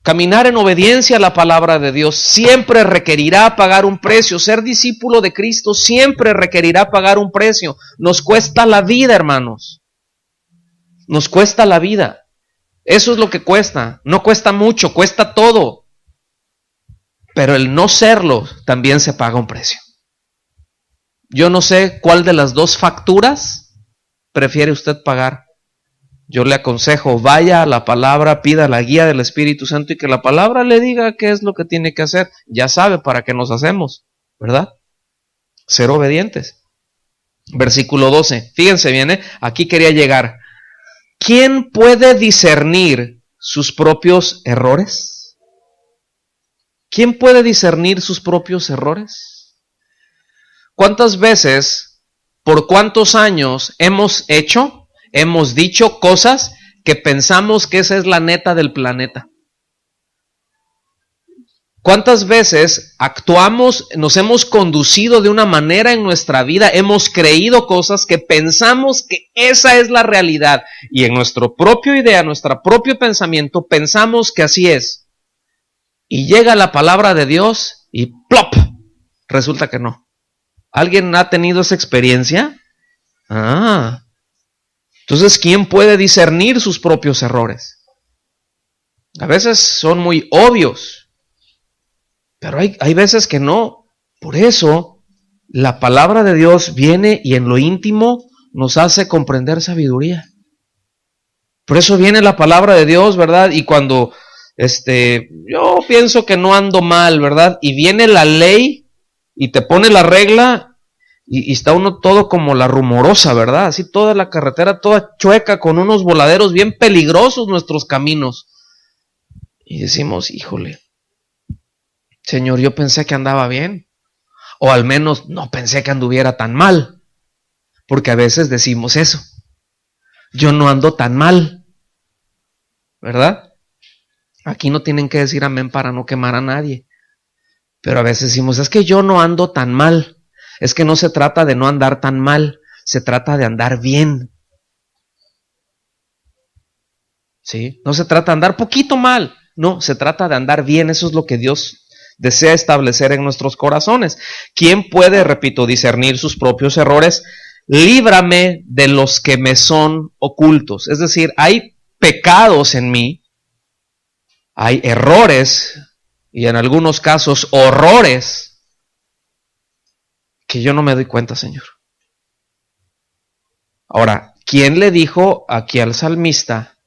Caminar en obediencia a la palabra de Dios siempre requerirá pagar un precio. Ser discípulo de Cristo siempre requerirá pagar un precio. Nos cuesta la vida, hermanos. Nos cuesta la vida. Eso es lo que cuesta. No cuesta mucho, cuesta todo. Pero el no serlo también se paga un precio. Yo no sé cuál de las dos facturas prefiere usted pagar. Yo le aconsejo, vaya a la palabra, pida la guía del Espíritu Santo y que la palabra le diga qué es lo que tiene que hacer. Ya sabe para qué nos hacemos, ¿verdad? Ser obedientes. Versículo 12. Fíjense bien, aquí quería llegar. ¿Quién puede discernir sus propios errores? ¿Quién puede discernir sus propios errores? ¿Cuántas veces, por cuántos años hemos dicho cosas que pensamos que esa es la neta del planeta? ¿Cuántas veces actuamos, nos hemos conducido de una manera en nuestra vida, hemos creído cosas que pensamos que esa es la realidad y en nuestro propio idea, nuestro propio pensamiento pensamos que así es? Y llega la palabra de Dios y ¡plop! Resulta que no. ¿Alguien ha tenido esa experiencia? Entonces, ¿quién puede discernir sus propios errores? A veces son muy obvios, pero hay veces que no. Por eso, la palabra de Dios viene y en lo íntimo nos hace comprender sabiduría. Por eso viene la palabra de Dios, ¿verdad? Y cuando yo pienso que no ando mal, ¿verdad? Y viene la ley y te pone la regla. Y está uno todo como la rumorosa, ¿verdad? Así toda la carretera, toda chueca, con unos voladeros bien peligrosos nuestros caminos. Y decimos, híjole, Señor, yo pensé que andaba bien. O al menos no pensé que anduviera tan mal. Porque a veces decimos eso. Yo no ando tan mal. ¿Verdad? Aquí no tienen que decir amén para no quemar a nadie. Pero a veces decimos, es que yo no ando tan mal. Es que no se trata de no andar tan mal, se trata de andar bien. ¿Sí? No se trata de andar poquito mal, no, se trata de andar bien. Eso es lo que Dios desea establecer en nuestros corazones. ¿Quién puede, repito, discernir sus propios errores? Líbrame de los que me son ocultos. Es decir, hay pecados en mí, hay errores y en algunos casos horrores que yo no me doy cuenta, Señor. Ahora, ¿quién le dijo aquí al salmista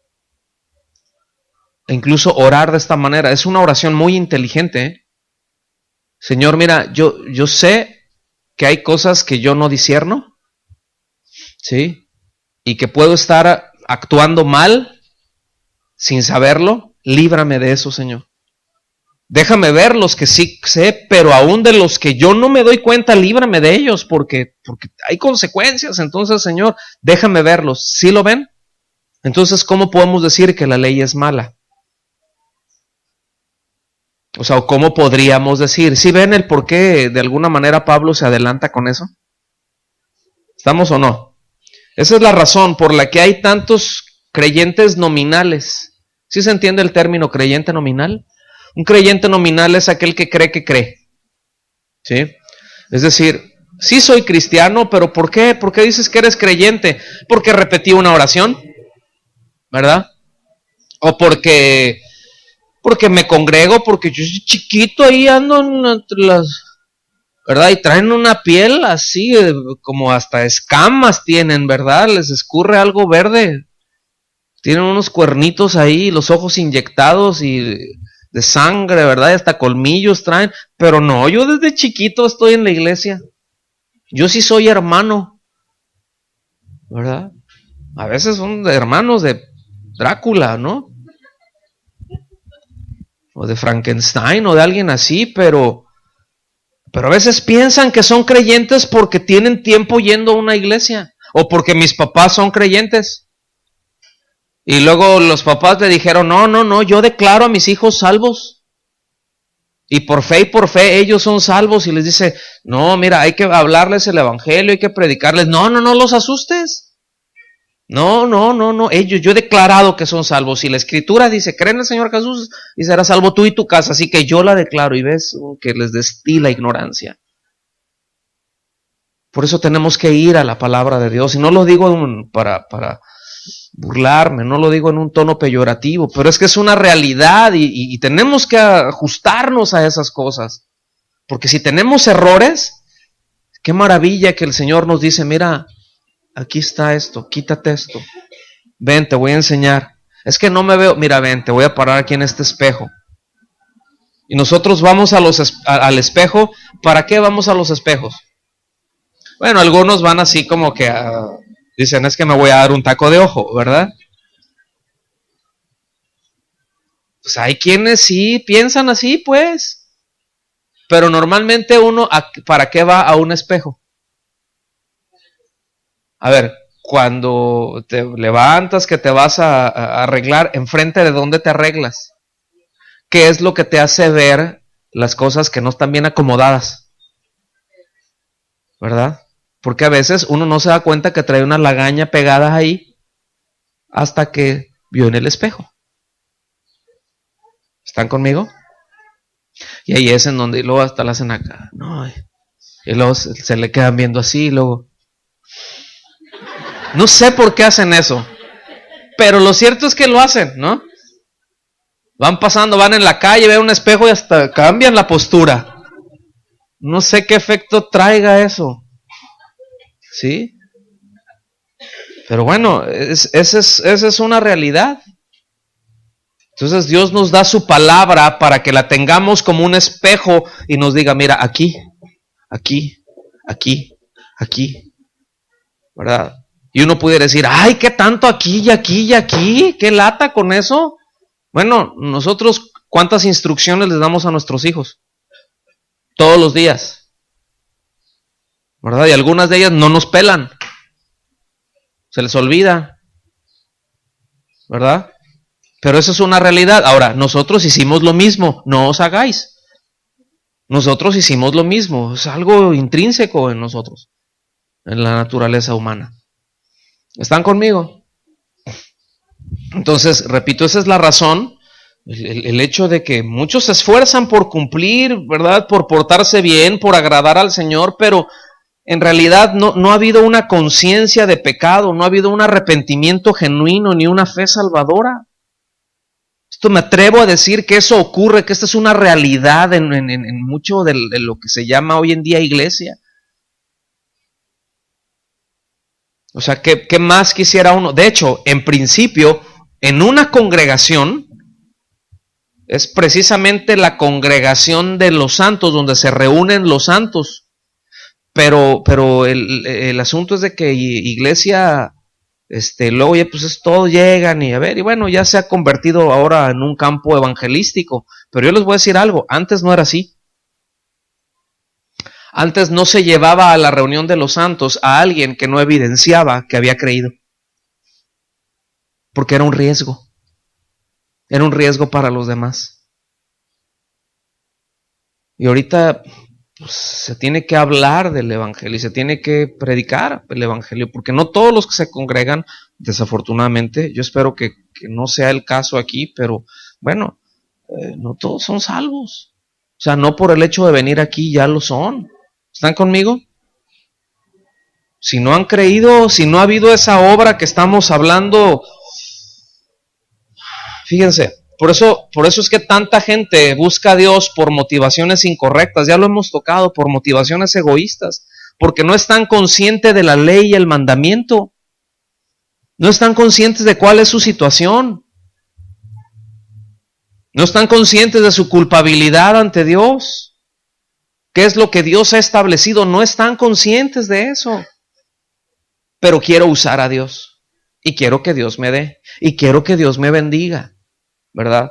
incluso orar de esta manera? Es una oración muy inteligente, ¿eh? Señor, mira, yo sé que hay cosas que yo no discierno, ¿sí? Y que puedo estar actuando mal sin saberlo. Líbrame de eso, Señor. Déjame ver los que sí sé, pero aún de los que yo no me doy cuenta, líbrame de ellos, porque hay consecuencias. Entonces, Señor, déjame verlos. ¿Sí lo ven? Entonces, ¿cómo podemos decir que la ley es mala? O sea, ¿cómo podríamos decir? ¿Sí ven el por qué de alguna manera Pablo se adelanta con eso? ¿Estamos o no? Esa es la razón por la que hay tantos creyentes nominales. ¿Sí se entiende el término creyente nominal? Un creyente nominal es aquel que cree. ¿Sí? Es decir, sí soy cristiano, pero ¿por qué? ¿Por qué dices que eres creyente? Porque repetí una oración, ¿verdad? O porque me congrego, porque yo soy chiquito ahí ando entre las, ¿verdad? Y traen una piel así, como hasta escamas tienen, ¿verdad? Les escurre algo verde. Tienen unos cuernitos ahí, los ojos inyectados y de sangre, ¿verdad? Y hasta colmillos traen. Pero no, yo desde chiquito estoy en la iglesia. Yo sí soy hermano, ¿verdad? A veces son hermanos de Drácula, ¿no? O de Frankenstein o de alguien así, pero a veces piensan que son creyentes porque tienen tiempo yendo a una iglesia o porque mis papás son creyentes. Y luego los papás le dijeron, no, yo declaro a mis hijos salvos. Y por fe ellos son salvos. Y les dice, no, mira, hay que hablarles el evangelio, hay que predicarles. No los asustes. No, no, no, no. Yo he declarado que son salvos. Si la Escritura dice, cree en el Señor Jesús y serás salvo tú y tu casa. Así que yo la declaro, y ves que les destila ignorancia. Por eso tenemos que ir a la palabra de Dios. Y no lo digo para burlarme, no lo digo en un tono peyorativo, pero es que es una realidad y tenemos que ajustarnos a esas cosas. Porque si tenemos errores, qué maravilla que el Señor nos dice, mira, aquí está esto, quítate esto. Ven, te voy a enseñar. Es que no me veo, mira, ven, te voy a parar aquí en este espejo. Y nosotros vamos al espejo. ¿Para qué vamos a los espejos? Bueno, algunos van así como que dicen, es que me voy a dar un taco de ojo, ¿verdad? Pues hay quienes sí piensan así, pues. Pero normalmente uno, ¿para qué va a un espejo? A ver, cuando te levantas, que te vas a arreglar, ¿enfrente de dónde te arreglas? ¿Qué es lo que te hace ver las cosas que no están bien acomodadas? ¿Verdad? Porque a veces uno no se da cuenta que trae una lagaña pegada ahí hasta que vio en el espejo. ¿Están conmigo? Y ahí es en donde luego hasta la hacen acá. No, y luego se le quedan viendo así, y luego... No sé por qué hacen eso, pero lo cierto es que lo hacen, ¿no? Van pasando, van en la calle, ven un espejo y hasta cambian la postura. No sé qué efecto traiga eso. ¿Sí? Pero bueno, esa es una realidad. Entonces Dios nos da su palabra para que la tengamos como un espejo y nos diga, mira, aquí, aquí, aquí, aquí, ¿verdad? Y uno pudiera decir, ay, ¿qué tanto aquí y aquí y aquí? ¿Qué lata con eso? Bueno, nosotros, ¿cuántas instrucciones les damos a nuestros hijos? Todos los días, ¿verdad? Y algunas de ellas no nos pelan. Se les olvida, ¿verdad? Pero eso es una realidad. Ahora, nosotros hicimos lo mismo, no os hagáis. Nosotros hicimos lo mismo, es algo intrínseco en nosotros, en la naturaleza humana. ¿Están conmigo? Entonces, repito, esa es la razón, el hecho de que muchos se esfuerzan por cumplir, ¿verdad? Por portarse bien, por agradar al Señor, pero en realidad no ha habido una conciencia de pecado, no ha habido un arrepentimiento genuino, ni una fe salvadora. Esto me atrevo a decir que eso ocurre, que esta es una realidad en mucho de lo que se llama hoy en día iglesia. O sea, ¿qué más quisiera uno? De hecho, en principio, en una congregación, es precisamente la congregación de los santos, donde se reúnen los santos. Pero el asunto es de que iglesia, luego ya pues todos llegan y a ver, y bueno, ya se ha convertido ahora en un campo evangelístico. Pero yo les voy a decir algo, antes no era así. Antes no se llevaba a la reunión de los santos a alguien que no evidenciaba que había creído. Porque era un riesgo. Era un riesgo para los demás. Y ahorita pues, se tiene que hablar del evangelio y se tiene que predicar el evangelio. Porque no todos los que se congregan, desafortunadamente, yo espero que no sea el caso aquí, pero bueno, no todos son salvos. O sea, no por el hecho de venir aquí ya lo son. ¿Están conmigo? Si no han creído, si no ha habido esa obra que estamos hablando, fíjense, por eso es que tanta gente busca a Dios por motivaciones incorrectas, ya lo hemos tocado, por motivaciones egoístas, porque no están conscientes de la ley y el mandamiento, no están conscientes de cuál es su situación, no están conscientes de su culpabilidad ante Dios. ¿Qué es lo que Dios ha establecido? No están conscientes de eso. Pero quiero usar a Dios. Y quiero que Dios me dé. Y quiero que Dios me bendiga. ¿Verdad?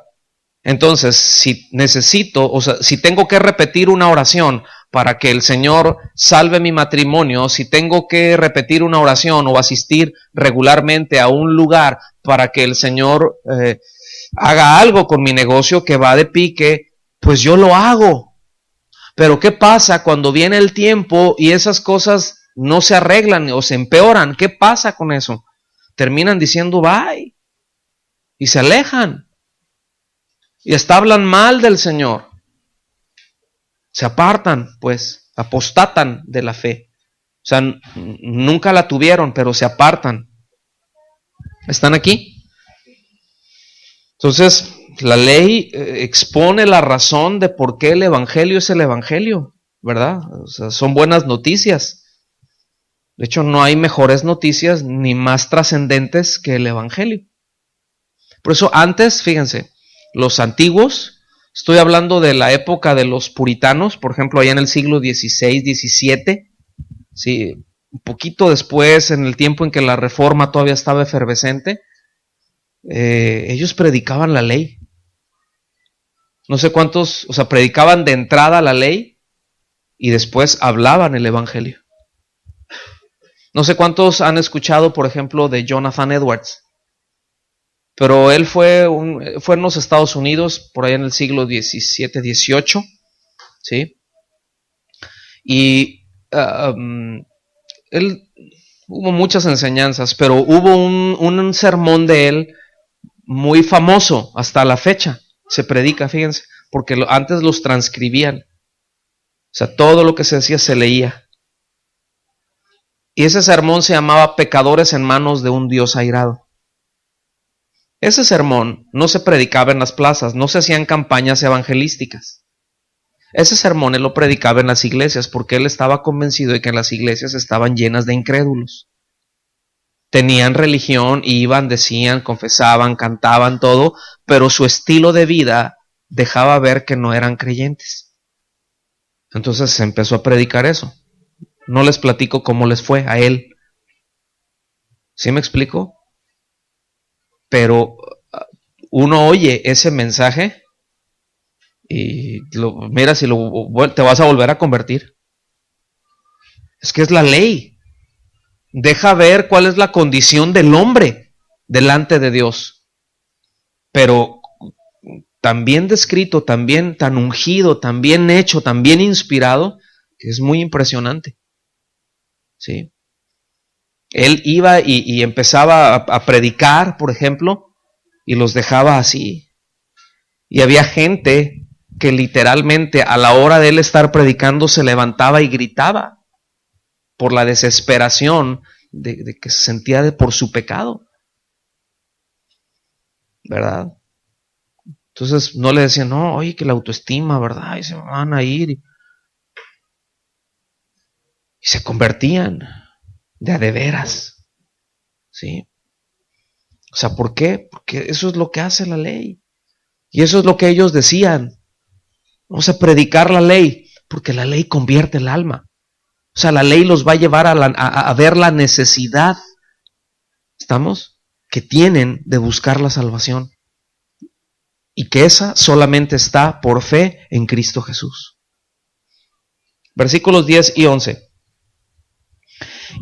Entonces, si necesito, o sea, si tengo que repetir una oración para que el Señor salve mi matrimonio, si tengo que repetir una oración o asistir regularmente a un lugar para que el Señor haga algo con mi negocio que va de pique, pues yo lo hago. Pero ¿qué pasa cuando viene el tiempo y esas cosas no se arreglan o se empeoran? ¿Qué pasa con eso? terminan diciendo bye y se alejan y hasta hablan mal del Señor. Se apartan, pues, apostatan de la fe. O sea, nunca la tuvieron, pero se apartan. ¿Están aquí? Entonces, la ley expone la razón de por qué el Evangelio es el Evangelio, ¿verdad? O sea, son buenas noticias. De hecho, no hay mejores noticias ni más trascendentes que el Evangelio. Por eso antes, fíjense, los antiguos, estoy hablando de la época de los puritanos, por ejemplo, allá en el siglo XVI, XVII, sí, un poquito después, en el tiempo en que la Reforma todavía estaba efervescente, ellos predicaban la ley. No sé cuántos, o sea, predicaban de entrada la ley y después hablaban el Evangelio. No sé cuántos han escuchado, por ejemplo, de Jonathan Edwards, pero él fue en los Estados Unidos por allá en el siglo XVII, XVIII, ¿sí? Y él hubo muchas enseñanzas, pero hubo un sermón de él muy famoso hasta la fecha. Se predica, fíjense, porque antes los transcribían. O sea, todo lo que se decía se leía. Y ese sermón se llamaba Pecadores en manos de un Dios airado. Ese sermón no se predicaba en las plazas, no se hacían campañas evangelísticas. Ese sermón él lo predicaba en las iglesias porque él estaba convencido de que las iglesias estaban llenas de incrédulos. Tenían religión, iban, decían, confesaban, cantaban, todo, pero su estilo de vida dejaba ver que no eran creyentes. Entonces se empezó a predicar eso. No les platico cómo les fue a él. ¿Sí me explico? Pero uno oye ese mensaje y mira si te vas a volver a convertir. Es que es la ley. Deja ver cuál es la condición del hombre delante de Dios. Pero tan bien descrito, tan bien, tan ungido, tan bien hecho, tan bien inspirado, que es muy impresionante. ¿Sí? Él iba y empezaba a predicar, por ejemplo, y los dejaba así. Y había gente que literalmente a la hora de él estar predicando se levantaba y gritaba por la desesperación de que se sentía por su pecado. ¿Verdad? Entonces no le decían, no, oye, que la autoestima, ¿verdad? Y se van a ir. Y se convertían de veras. ¿Sí? O sea, ¿por qué? Porque eso es lo que hace la ley. Y eso es lo que ellos decían. Vamos a predicar la ley, porque la ley convierte el alma. O sea, la ley los va a llevar a ver la necesidad, ¿estamos? Que tienen de buscar la salvación. Y que esa solamente está por fe en Cristo Jesús. Versículos 10 y 11.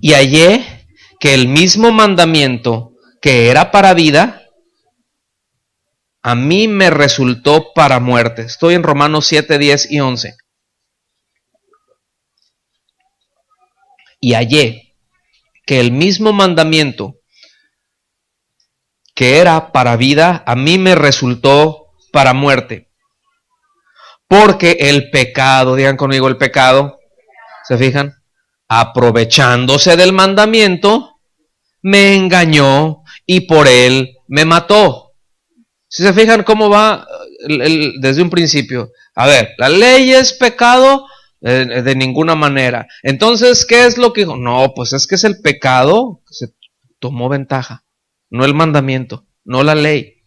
Y hallé que el mismo mandamiento que era para vida, a mí me resultó para muerte. Estoy en Romanos 7, 10 y 11. Y hallé que el mismo mandamiento que era para vida, a mí me resultó para muerte. Porque el pecado, digan conmigo el pecado, ¿se fijan? Aprovechándose del mandamiento, me engañó y por él me mató. Si se fijan cómo va desde un principio. A ver, la ley es pecado de ninguna manera. Entonces, ¿qué es lo que dijo? No, pues es que es el pecado que se tomó ventaja. No el mandamiento, no la ley,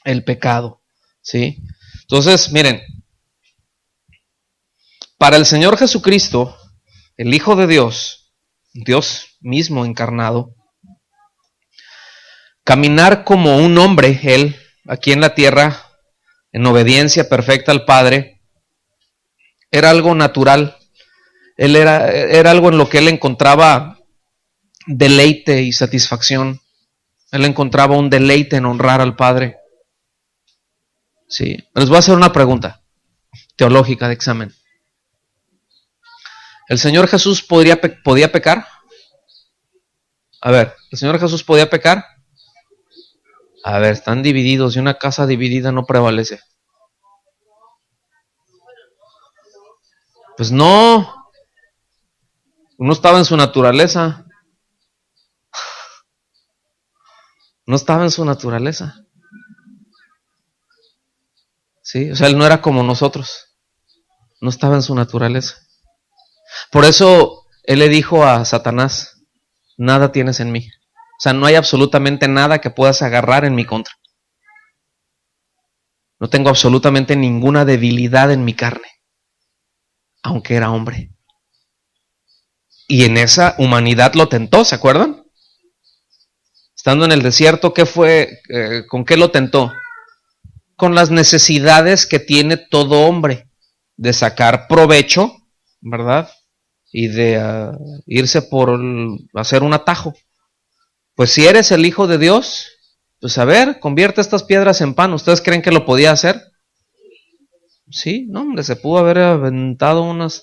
el pecado. ¿Sí? Entonces, miren, para el Señor Jesucristo, el Hijo de Dios, Dios mismo encarnado, caminar como un hombre, Él, aquí en la tierra, en obediencia perfecta al Padre, era algo natural. Él era algo en lo que Él encontraba deleite y satisfacción. Él encontraba un deleite en honrar al Padre. Sí. Les voy a hacer una pregunta teológica de examen. ¿El Señor Jesús podía pecar? A ver, ¿el Señor Jesús podía pecar? A ver, están divididos y una casa dividida no prevalece. Pues no estaba en su naturaleza. No estaba en su naturaleza. ¿Sí? O sea, él no era como nosotros. No estaba en su naturaleza. Por eso él le dijo a Satanás, nada tienes en mí. O sea, no hay absolutamente nada que puedas agarrar en mi contra. No tengo absolutamente ninguna debilidad en mi carne, aunque era hombre. Y en esa humanidad lo tentó, ¿se acuerdan? Estando en el desierto, ¿qué fue? ¿Con qué lo tentó? Con las necesidades que tiene todo hombre, de sacar provecho, ¿verdad? Y de irse por hacer un atajo. Pues si eres el Hijo de Dios, pues a ver, convierte estas piedras en pan. ¿Ustedes creen que lo podía hacer? Sí, no, hombre, se pudo haber aventado unas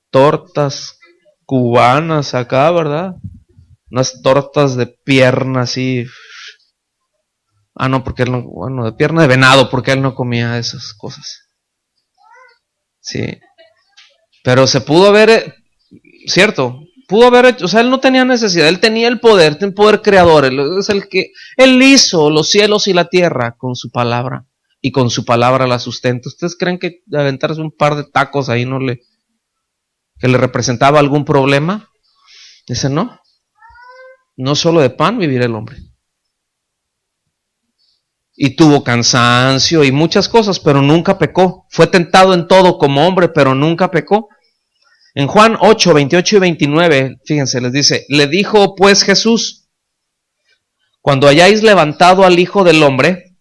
tortas cubanas acá, ¿verdad? Unas tortas de pierna así. Ah, no, porque él no, bueno, de pierna de venado, porque él no comía esas cosas. Sí. Pero se pudo haber, cierto, pudo haber hecho, o sea, él no tenía necesidad, él tenía el poder creador, él es el que, él hizo los cielos y la tierra con su palabra, y con su palabra la sustenta. ¿Ustedes creen que aventarse un par de tacos ahí que le representaba algún problema? Dice, no solo de pan vivirá el hombre. Y tuvo cansancio y muchas cosas, pero nunca pecó. Fue tentado en todo como hombre, pero nunca pecó. En Juan 8, 28 y 29, fíjense, les dice, le dijo pues Jesús, cuando hayáis levantado al Hijo del Hombre,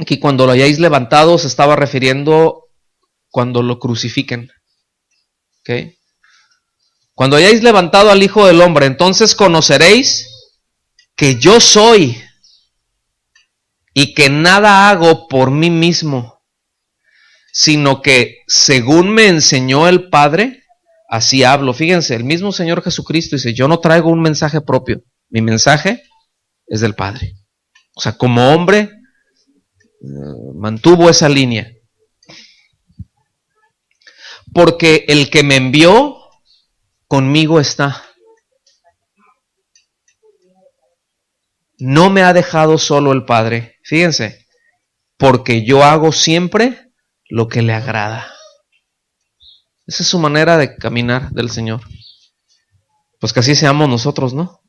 aquí cuando lo hayáis levantado se estaba refiriendo cuando lo crucifiquen. ¿Okay? Cuando hayáis levantado al Hijo del Hombre, entonces conoceréis que yo soy y que nada hago por mí mismo, sino que según me enseñó el Padre, así hablo. Fíjense, el mismo Señor Jesucristo dice, yo no traigo un mensaje propio, mi mensaje es del Padre. O sea, como hombre, mantuvo esa línea. Porque el que me envió, conmigo está. No me ha dejado solo el Padre. Fíjense, porque yo hago siempre lo que le agrada. Esa es su manera de caminar del Señor. Pues que así seamos nosotros, ¿no?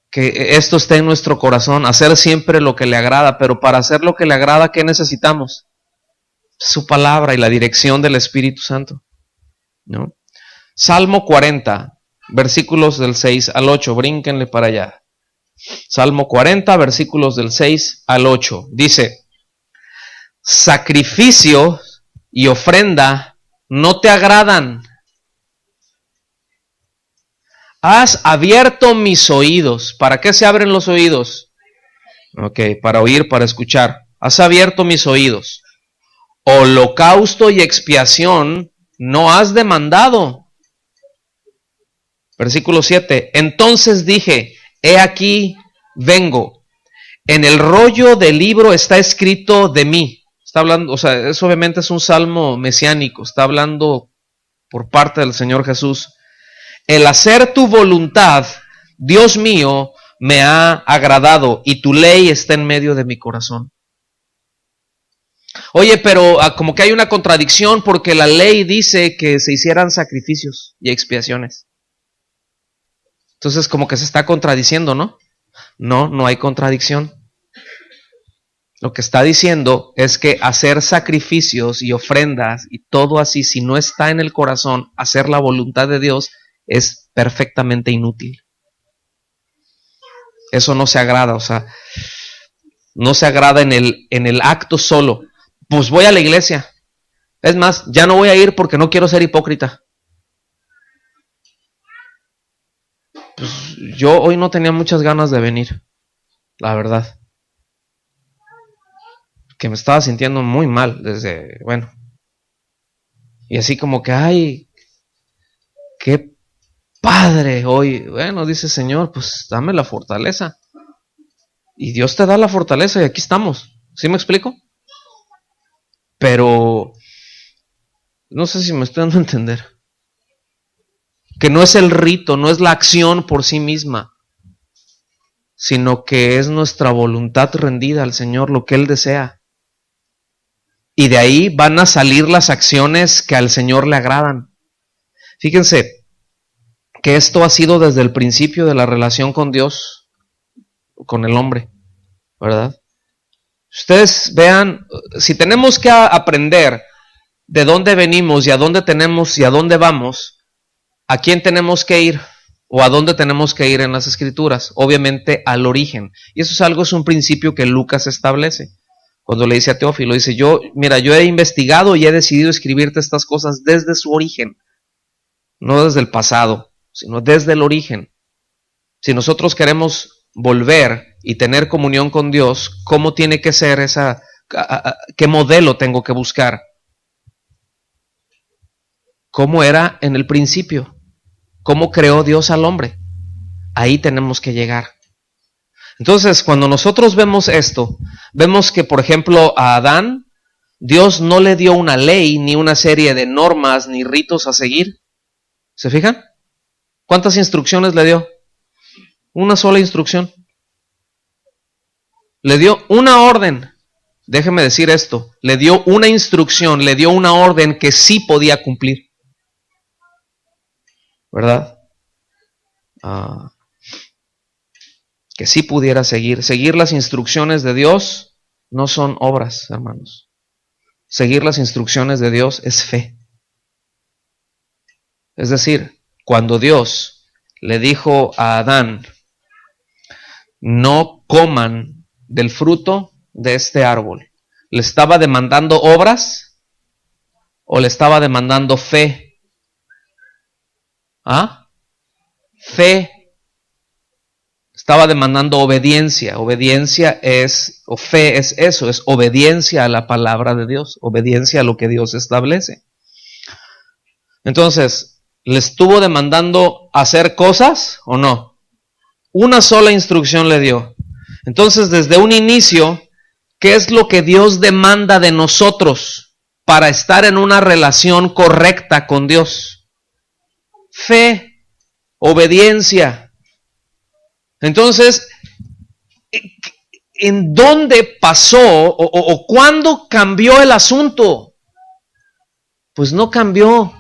Que esto esté en nuestro corazón, hacer siempre lo que le agrada, pero para hacer lo que le agrada, ¿qué necesitamos? Su palabra y la dirección del Espíritu Santo, ¿no? Salmo 40, versículos del 6 al 8, brínquenle para allá. Salmo 40, versículos del 6 al 8, dice, sacrificio y ofrenda no te agradan. Has abierto mis oídos. ¿Para qué se abren los oídos? Ok, para oír, para escuchar. Has abierto mis oídos. Holocausto y expiación no has demandado. Versículo 7. Entonces dije, he aquí, vengo. En el rollo del libro está escrito de mí. Está hablando, o sea, eso obviamente es un salmo mesiánico. Está hablando por parte del Señor Jesús. El hacer tu voluntad, Dios mío, me ha agradado y tu ley está en medio de mi corazón. Oye, pero como que hay una contradicción porque la ley dice que se hicieran sacrificios y expiaciones. Entonces como que se está contradiciendo, ¿no? No hay contradicción. Lo que está diciendo es que hacer sacrificios y ofrendas y todo así, si no está en el corazón, hacer la voluntad de Dios es perfectamente inútil. Eso no se agrada, o sea, no se agrada en el acto solo. Pues voy a la iglesia. Es más, ya no voy a ir porque no quiero ser hipócrita. Pues yo hoy no tenía muchas ganas de venir, la verdad. Que me estaba sintiendo muy mal desde, y así como que, ay, qué Padre, hoy, bueno, dice Señor, pues dame la fortaleza. Y Dios te da la fortaleza y aquí estamos. ¿Sí me explico? Pero no sé si me estoy dando a entender. Que no es el rito, no es la acción por sí misma, sino que es nuestra voluntad rendida al Señor, lo que Él desea. Y de ahí van a salir las acciones que al Señor le agradan. Fíjense que esto ha sido desde el principio de la relación con Dios, con el hombre, ¿verdad? Ustedes vean, si tenemos que aprender de dónde venimos y a dónde tenemos y a dónde vamos, ¿a quién tenemos que ir? ¿O a dónde tenemos que ir en las Escrituras? Obviamente al origen. Y eso es un principio que Lucas establece. Cuando le dice a Teófilo, dice, yo he investigado y he decidido escribirte estas cosas desde su origen. No desde el pasado, sino desde el origen. Si nosotros queremos volver y tener comunión con Dios, ¿cómo tiene que ser qué modelo tengo que buscar? ¿Cómo era en el principio? ¿Cómo creó Dios al hombre? Ahí tenemos que llegar. Entonces, cuando nosotros vemos esto, vemos que, por ejemplo, a Adán, Dios no le dio una ley, ni una serie de normas, ni ritos a seguir. ¿Se fijan? ¿Cuántas instrucciones le dio? Una sola instrucción. Le dio una orden. Déjeme decir esto. Le dio una instrucción, le dio una orden que sí podía cumplir. ¿Verdad? Que sí pudiera seguir. Seguir las instrucciones de Dios no son obras, hermanos. Seguir las instrucciones de Dios es fe. Es decir, cuando Dios le dijo a Adán, no coman del fruto de este árbol, ¿le estaba demandando obras o le estaba demandando fe? ¿Ah? Fe. Estaba demandando obediencia. Obediencia es, o fe es eso, es obediencia a la palabra de Dios, obediencia a lo que Dios establece. Entonces, ¿le estuvo demandando hacer cosas o no? Una sola instrucción le dio. Entonces, desde un inicio, ¿qué es lo que Dios demanda de nosotros para estar en una relación correcta con Dios? Fe, obediencia. Entonces, ¿en dónde pasó o cuándo cambió el asunto? Pues no cambió.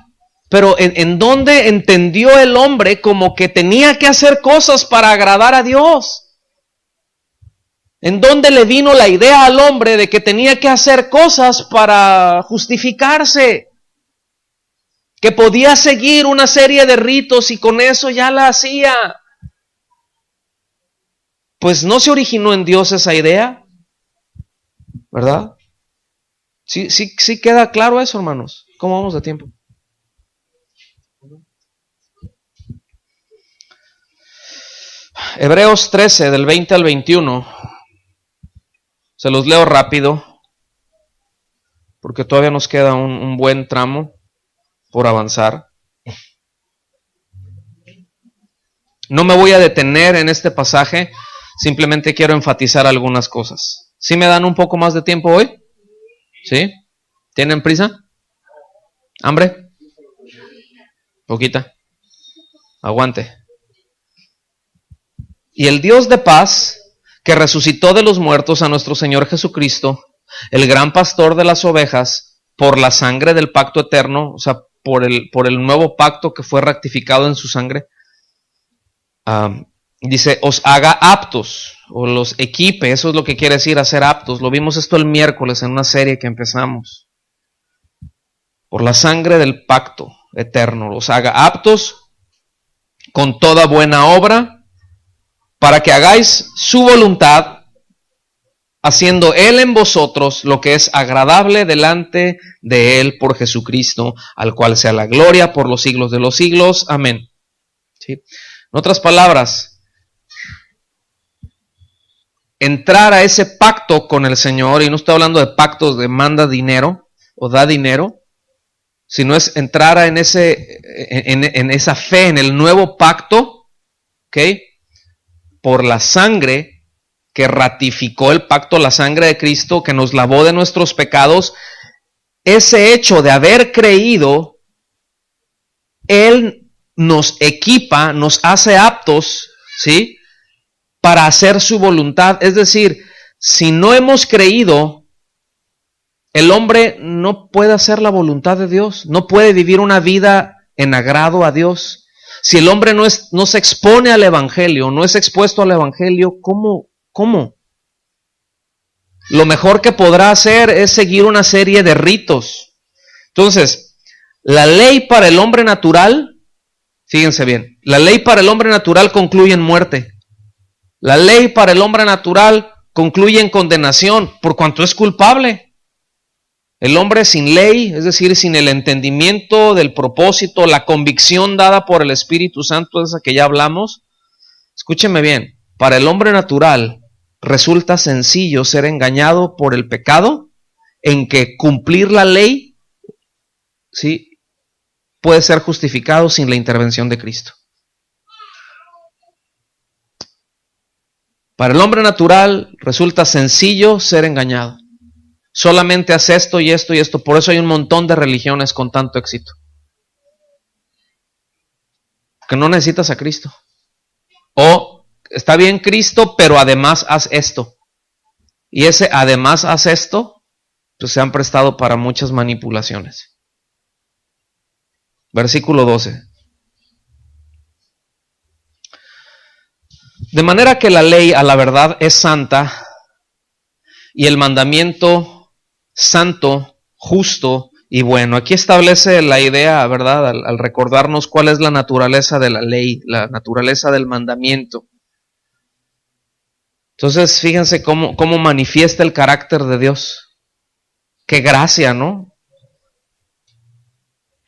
Pero ¿en dónde entendió el hombre como que tenía que hacer cosas para agradar a Dios? ¿En dónde le vino la idea al hombre de que tenía que hacer cosas para justificarse? Que podía seguir una serie de ritos y con eso ya la hacía. Pues no se originó en Dios esa idea, ¿verdad? Sí queda claro eso, hermanos. ¿Cómo vamos de tiempo? Hebreos 13, del 20 al 21. Se los leo rápido, porque todavía nos queda un buen tramo por avanzar. No me voy a detener en este pasaje, simplemente quiero enfatizar algunas cosas. ¿Sí me dan un poco más de tiempo hoy? ¿Sí? ¿Tienen prisa? ¿Hambre? Poquita. Aguante. Y el Dios de paz, que resucitó de los muertos a nuestro Señor Jesucristo, el gran pastor de las ovejas, por la sangre del pacto eterno, o sea, por el nuevo pacto que fue ratificado en su sangre, dice, os haga aptos, o los equipe. Eso es lo que quiere decir hacer aptos. Lo vimos esto el miércoles en una serie que empezamos. Por la sangre del pacto eterno, los haga aptos con toda buena obra, para que hagáis su voluntad, haciendo Él en vosotros lo que es agradable delante de Él por Jesucristo, al cual sea la gloria por los siglos de los siglos. Amén. ¿Sí? En otras palabras, entrar a ese pacto con el Señor, y no estoy hablando de pactos de manda dinero o da dinero, sino es entrar en esa fe, en el nuevo pacto, ¿ok? Por la sangre que ratificó el pacto, la sangre de Cristo, que nos lavó de nuestros pecados. Ese hecho de haber creído, Él nos equipa, nos hace aptos, ¿sí?, para hacer su voluntad. Es decir, si no hemos creído, el hombre no puede hacer la voluntad de Dios, no puede vivir una vida en agrado a Dios. Si el hombre no se expone al Evangelio, no es expuesto al Evangelio, ¿cómo? Lo mejor que podrá hacer es seguir una serie de ritos. Entonces, la ley para el hombre natural, fíjense bien, la ley para el hombre natural concluye en muerte. La ley para el hombre natural concluye en condenación, por cuanto es culpable. El hombre sin ley, es decir, sin el entendimiento del propósito, la convicción dada por el Espíritu Santo, esa que ya hablamos, escúcheme bien, para el hombre natural resulta sencillo ser engañado por el pecado, en que cumplir la ley, ¿sí?, puede ser justificado sin la intervención de Cristo. Para el hombre natural resulta sencillo ser engañado. Solamente haz esto y esto y esto. Por eso hay un montón de religiones con tanto éxito. Que no necesitas a Cristo. O está bien Cristo, pero además haz esto. Y ese además haz esto, pues se han prestado para muchas manipulaciones. Versículo 12. De manera que la ley a la verdad es santa y el mandamiento santo, justo y bueno. Aquí establece la idea, ¿verdad?, al recordarnos cuál es la naturaleza de la ley, la naturaleza del mandamiento. Entonces, fíjense cómo manifiesta el carácter de Dios. Qué gracia, ¿no?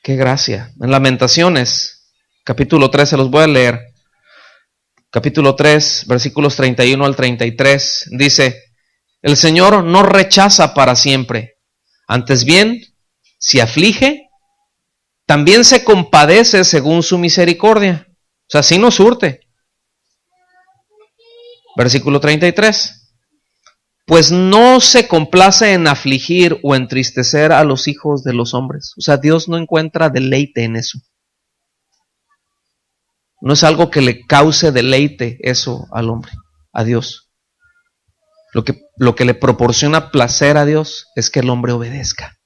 Qué gracia. En Lamentaciones, capítulo 3, se los voy a leer. Capítulo 3, versículos 31 al 33, dice: el Señor no rechaza para siempre, antes bien, si aflige, también se compadece según su misericordia. O sea, sí nos surte. Versículo 33. Pues no se complace en afligir o entristecer a los hijos de los hombres. O sea, Dios no encuentra deleite en eso. No es algo que le cause deleite eso al hombre, a Dios. Lo que le proporciona placer a Dios es que el hombre obedezca.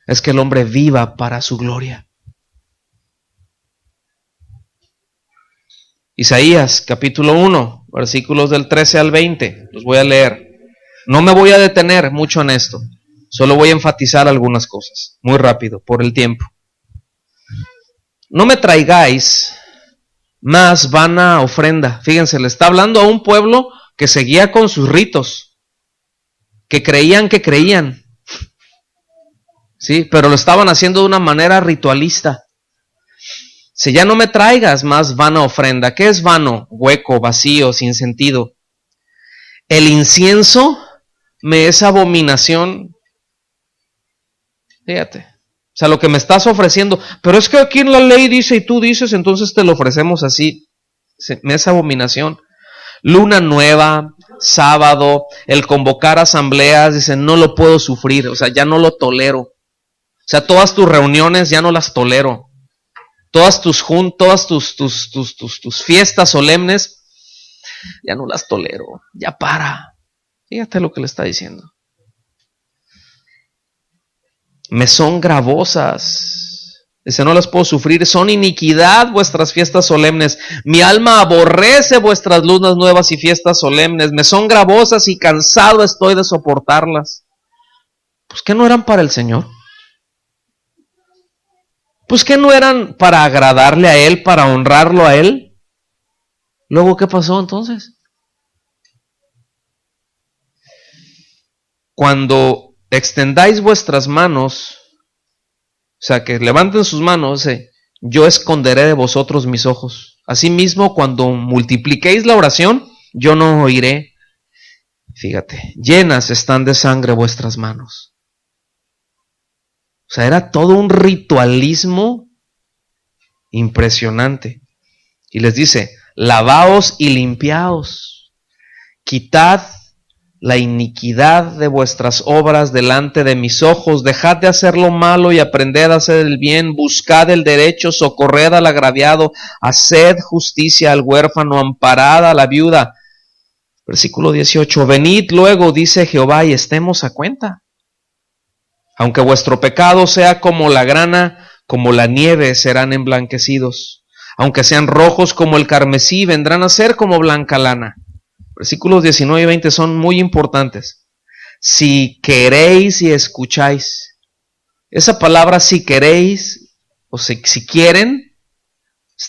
Es que el hombre viva para su gloria. Isaías capítulo 1, versículos del 13 al 20. Los voy a leer. No me voy a detener mucho en esto. Solo voy a enfatizar algunas cosas. Muy rápido, por el tiempo. No me traigáis más vana ofrenda. Fíjense, le está hablando a un pueblo que seguía con sus ritos, que creían, ¿sí? Pero lo estaban haciendo de una manera ritualista. Si ya no me traigas más vana ofrenda. ¿Qué es vano? Hueco, vacío, sin sentido. El incienso me es abominación. Fíjate. O sea, lo que me estás ofreciendo, pero es que aquí en la ley dice y tú dices, entonces te lo ofrecemos así. Me es abominación. Luna nueva, sábado, el convocar asambleas, dicen, no lo puedo sufrir, o sea, ya no lo tolero. O sea, todas tus reuniones ya no las tolero. Todas tus fiestas solemnes, ya no las tolero. Ya para. Fíjate lo que le está diciendo. Me son gravosas. Dice, no las puedo sufrir, son iniquidad vuestras fiestas solemnes. Mi alma aborrece vuestras lunas nuevas y fiestas solemnes. Me son gravosas y cansado estoy de soportarlas. Pues ¿qué no eran para el Señor? Pues ¿qué no eran para agradarle a Él, para honrarlo a Él? Luego, ¿qué pasó entonces? Cuando extendáis vuestras manos, o sea, que levanten sus manos, yo esconderé de vosotros mis ojos. Asimismo, cuando multipliquéis la oración, yo no oiré. Fíjate, llenas están de sangre vuestras manos. O sea, era todo un ritualismo impresionante. Y les dice, lavaos y limpiaos, quitad la iniquidad de vuestras obras delante de mis ojos, dejad de hacer lo malo y aprended a hacer el bien, buscad el derecho, socorred al agraviado, haced justicia al huérfano, amparad a la viuda. Versículo 18, venid luego, dice Jehová, y estemos a cuenta. Aunque vuestro pecado sea como la grana, como la nieve serán emblanquecidos. Aunque sean rojos como el carmesí, vendrán a ser como blanca lana. Versículos 19 y 20 son muy importantes. Si queréis y escucháis. Esa palabra si queréis, o si quieren,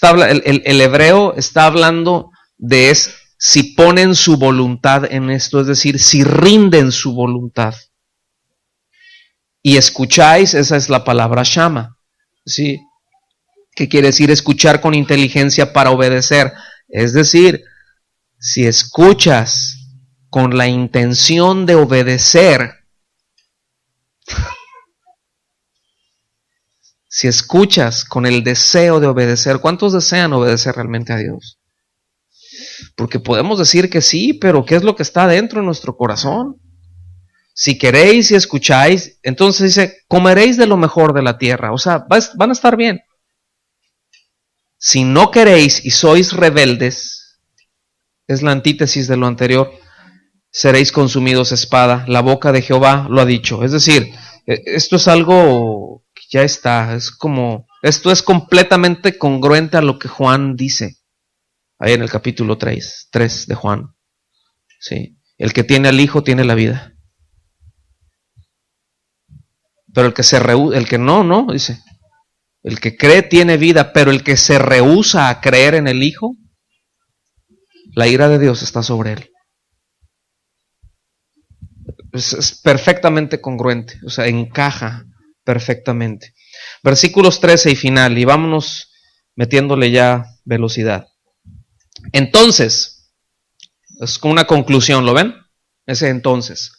el hebreo está hablando de si ponen su voluntad en esto, es decir, si rinden su voluntad. Y escucháis, esa es la palabra shama, ¿sí? ¿Qué quiere decir escuchar con inteligencia para obedecer? Es decir, si escuchas con la intención de obedecer, si escuchas con el deseo de obedecer, ¿cuántos desean obedecer realmente a Dios? Porque podemos decir que sí, pero ¿qué es lo que está dentro de nuestro corazón? Si queréis y escucháis, entonces dice, comeréis de lo mejor de la tierra. O sea, van a estar bien. Si no queréis y sois rebeldes, es la antítesis de lo anterior, seréis consumidos a espada. La boca de Jehová lo ha dicho. Es decir, esto es algo que ya está. Esto es completamente congruente a lo que Juan dice. Ahí en el capítulo 3 de Juan. ¿Sí? El que tiene al Hijo tiene la vida. Pero el que no, dice. El que cree tiene vida, pero el que se rehúsa a creer en el Hijo, la ira de Dios está sobre él. Es perfectamente congruente, o sea, encaja perfectamente. Versículos 13 y final, y vámonos metiéndole ya velocidad. Entonces, es como una conclusión, ¿lo ven? Ese entonces.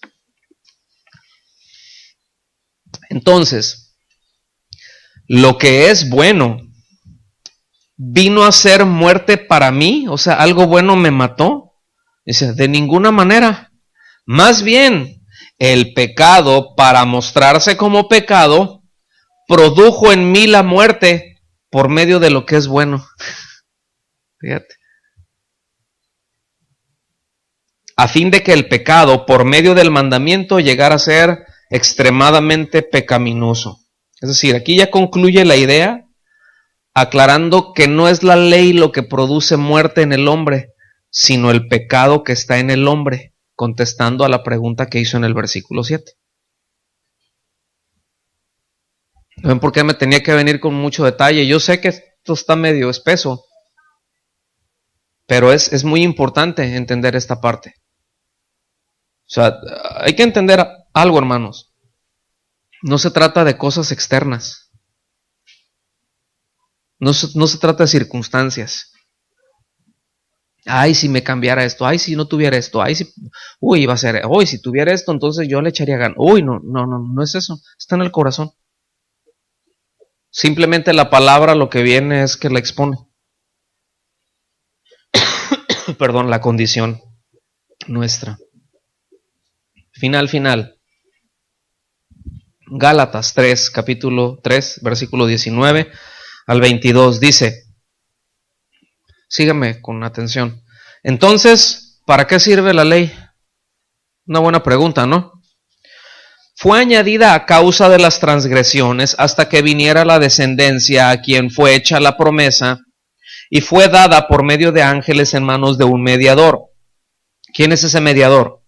Entonces, lo que es bueno vino a ser muerte para mí, o sea, algo bueno me mató. Dice, de ninguna manera. Más bien, el pecado, para mostrarse como pecado, produjo en mí la muerte por medio de lo que es bueno. Fíjate. A fin de que el pecado, por medio del mandamiento, llegara a ser extremadamente pecaminoso. Es decir, aquí ya concluye la idea, aclarando que no es la ley lo que produce muerte en el hombre, sino el pecado que está en el hombre, contestando a la pregunta que hizo en el versículo 7. ¿Ven por qué me tenía que venir con mucho detalle? Yo sé que esto está medio espeso, pero es muy importante entender esta parte. O sea, hay que entender algo, hermanos. No se trata de cosas externas. No se trata de circunstancias. Ay, si me cambiara esto. Ay, si no tuviera esto. Ay, si... Uy, iba a ser... Uy, si tuviera esto, entonces yo le echaría ganas. Uy, no es eso. Está en el corazón. Simplemente la palabra lo que viene es que la expone. Perdón, la condición nuestra. Final. Gálatas 3, capítulo 3, versículo 19 al 22, dice, sígame con atención. Entonces, ¿para qué sirve la ley? Una buena pregunta, ¿no? Fue añadida a causa de las transgresiones hasta que viniera la descendencia a quien fue hecha la promesa y fue dada por medio de ángeles en manos de un mediador. ¿Quién es ese mediador?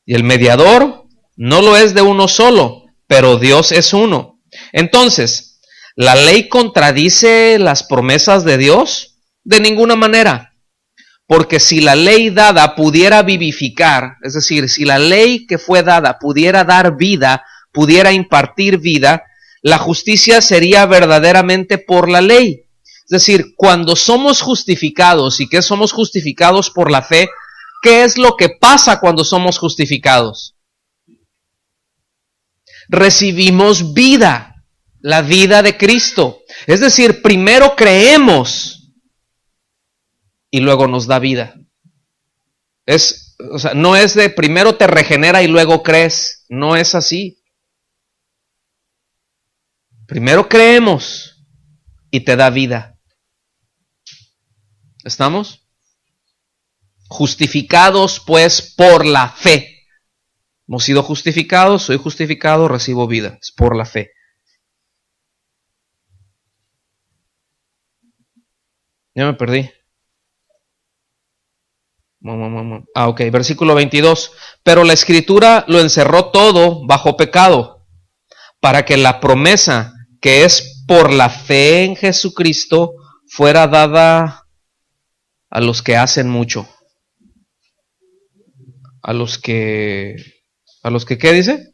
Y el mediador no lo es de uno solo, pero Dios es uno. Entonces, ¿la ley contradice las promesas de Dios? De ninguna manera. Porque si la ley dada pudiera vivificar, es decir, si la ley que fue dada pudiera dar vida, pudiera impartir vida, la justicia sería verdaderamente por la ley. Es decir, cuando somos justificados, ¿y qué somos justificados por la fe? ¿Qué es lo que pasa cuando somos justificados? recibimos vida, la vida de Cristo. Es decir, primero creemos y luego nos da vida. O sea, no es de primero te regenera y luego crees. No es así. Primero creemos y te da vida. ¿Estamos? Justificados pues por la fe. Hemos sido justificados, soy justificado, recibo vida. Es por la fe. Ya me perdí. Ok, versículo 22. Pero la Escritura lo encerró todo bajo pecado, para que la promesa que es por la fe en Jesucristo fuera dada a los que hacen mucho. ¿A los que qué dice?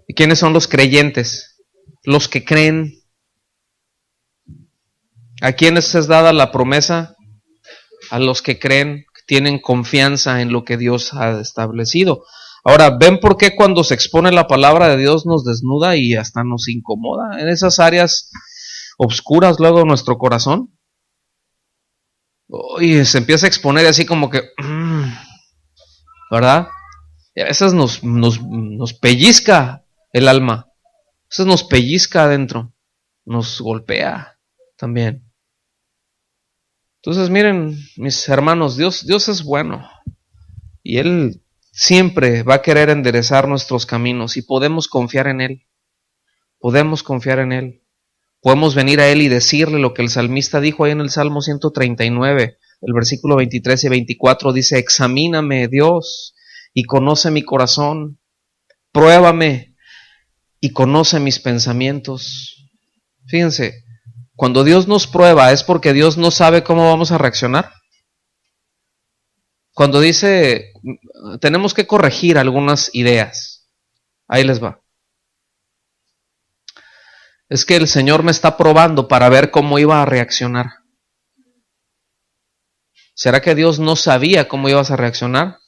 ¿Y quiénes son los creyentes? Los que creen. ¿A quiénes es dada la promesa? A los que creen, que tienen confianza en lo que Dios ha establecido. Ahora, ¿ven por qué cuando se expone la palabra de Dios nos desnuda y hasta nos incomoda? En esas áreas obscuras luego de nuestro corazón. Y se empieza a exponer así como que, ¿verdad? Y a veces nos pellizca el alma. A veces nos pellizca adentro. Nos golpea también. Entonces miren, mis hermanos, Dios es bueno. Y Él siempre va a querer enderezar nuestros caminos y podemos confiar en Él. Podemos confiar en Él. Podemos venir a Él y decirle lo que el salmista dijo ahí en el Salmo 139, el versículo 23 y 24 dice: examíname, Dios, y conoce mi corazón. Pruébame y conoce mis pensamientos. Fíjense, cuando Dios nos prueba es porque Dios no sabe cómo vamos a reaccionar. Cuando dice, tenemos que corregir algunas ideas. Ahí les va. Es que el Señor me está probando para ver cómo iba a reaccionar. ¿Será que Dios no sabía cómo ibas a reaccionar?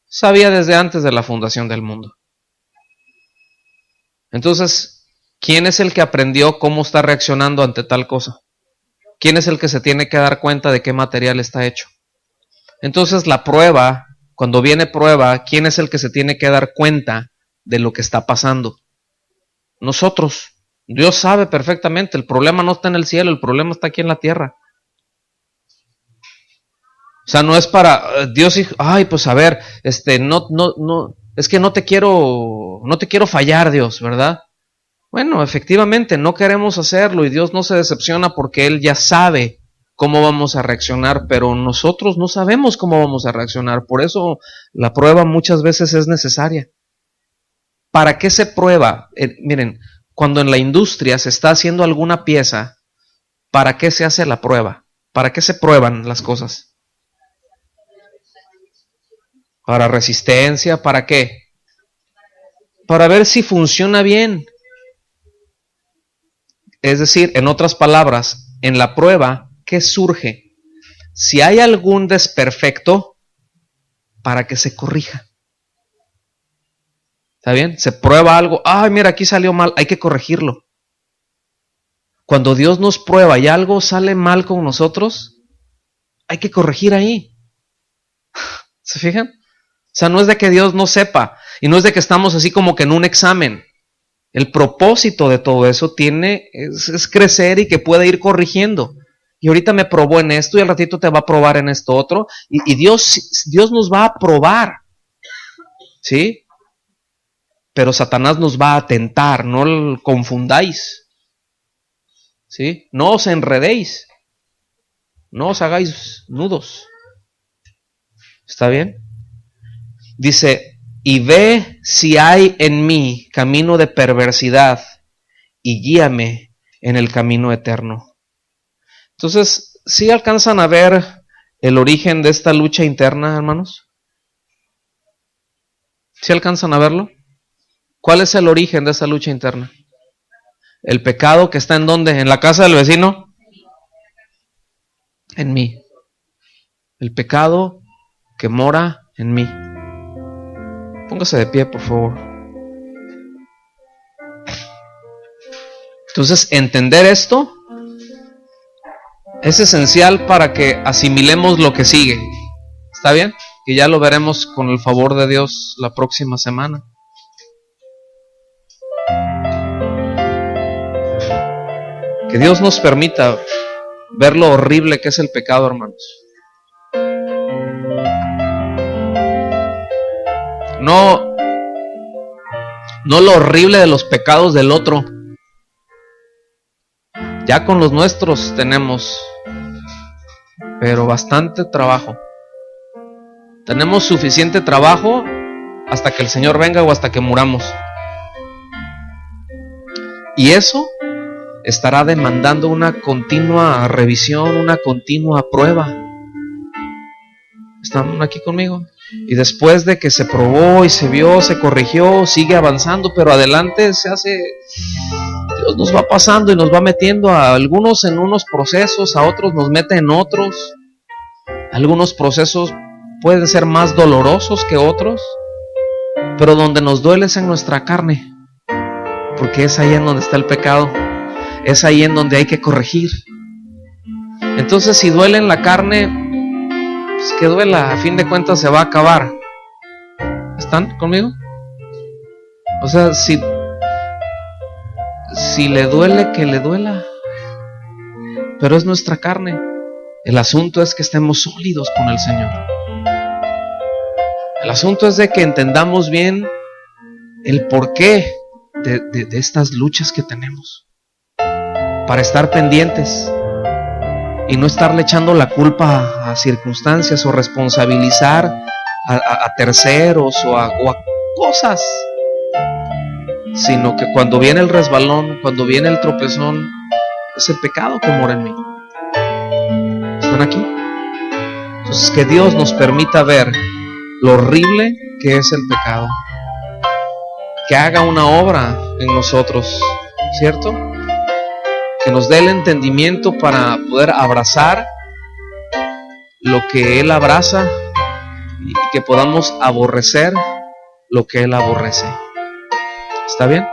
Sabía desde antes de la fundación del mundo. Entonces, ¿quién es el que aprendió cómo está reaccionando ante tal cosa? ¿Quién es el que se tiene que dar cuenta de qué material está hecho? Entonces, la prueba, cuando viene prueba, ¿quién es el que se tiene que dar cuenta de lo que está pasando? Nosotros. Dios sabe perfectamente, el problema no está en el cielo, el problema está aquí en la tierra. O sea, no es para Dios, ay, pues a ver, no, es que no te quiero fallar, Dios, ¿verdad? Bueno, efectivamente, no queremos hacerlo y Dios no se decepciona porque Él ya sabe cómo vamos a reaccionar, pero nosotros no sabemos cómo vamos a reaccionar. Por eso la prueba muchas veces es necesaria. ¿Para qué se prueba? Miren, cuando en la industria se está haciendo alguna pieza, ¿para qué se hace la prueba? ¿Para qué se prueban las cosas? ¿Para resistencia? ¿Para qué? Para ver si funciona bien. Es decir, en otras palabras, en la prueba, ¿qué surge? Si hay algún desperfecto, para que se corrija. ¿Está bien? Se prueba algo, ay, mira, aquí salió mal, hay que corregirlo. Cuando Dios nos prueba y algo sale mal con nosotros, hay que corregir ahí. ¿Se fijan? O sea, no es de que Dios no sepa, y no es de que estamos así como que en un examen. El propósito de todo eso es crecer y que pueda ir corrigiendo. Y ahorita me probó en esto y al ratito te va a probar en esto otro. Y Dios nos va a probar. ¿Sí? Pero Satanás nos va a tentar, no lo confundáis. ¿Sí? No os enredéis. No os hagáis nudos. ¿Está bien? Dice, y ve si hay en mí camino de perversidad y guíame en el camino eterno. Entonces, ¿sí alcanzan a ver el origen de esta lucha interna, hermanos? ¿Sí alcanzan a verlo? ¿Cuál es el origen de esa lucha interna? ¿El pecado que está en dónde? ¿En la casa del vecino? En mí. El pecado que mora en mí. Póngase de pie, por favor. Entonces, entender esto es esencial para que asimilemos lo que sigue. ¿Está bien? Que ya lo veremos con el favor de Dios la próxima semana. Que Dios nos permita ver lo horrible que es el pecado, hermanos. No lo horrible de los pecados del otro. Ya con los nuestros tenemos, pero bastante trabajo. Tenemos suficiente trabajo hasta que el Señor venga o hasta que muramos. Y eso estará demandando una continua revisión, una continua prueba. ¿Están aquí conmigo? Y después de que se probó y se vio, se corrigió, sigue avanzando, pero adelante se hace... Dios nos va pasando y nos va metiendo a algunos en unos procesos, a otros nos mete en otros. Algunos procesos pueden ser más dolorosos que otros, pero donde nos duele es en nuestra carne, porque es ahí en donde está el pecado, es ahí en donde hay que corregir. Entonces, si duele en la carne, pues que duela, a fin de cuentas se va a acabar. ¿Están conmigo? O sea, si le duele, que le duela, pero es nuestra carne. El asunto es que estemos sólidos con el Señor. El asunto es de que entendamos bien el porqué de estas luchas que tenemos, para estar pendientes y no estarle echando la culpa a circunstancias o responsabilizar a terceros o a cosas, sino que cuando viene el resbalón, cuando viene el tropezón, es el pecado que mora en mí. ¿Están aquí? Entonces, que Dios nos permita ver lo horrible que es el pecado, que haga una obra en nosotros, ¿cierto? Que nos dé el entendimiento para poder abrazar lo que Él abraza y que podamos aborrecer lo que Él aborrece. ¿Está bien?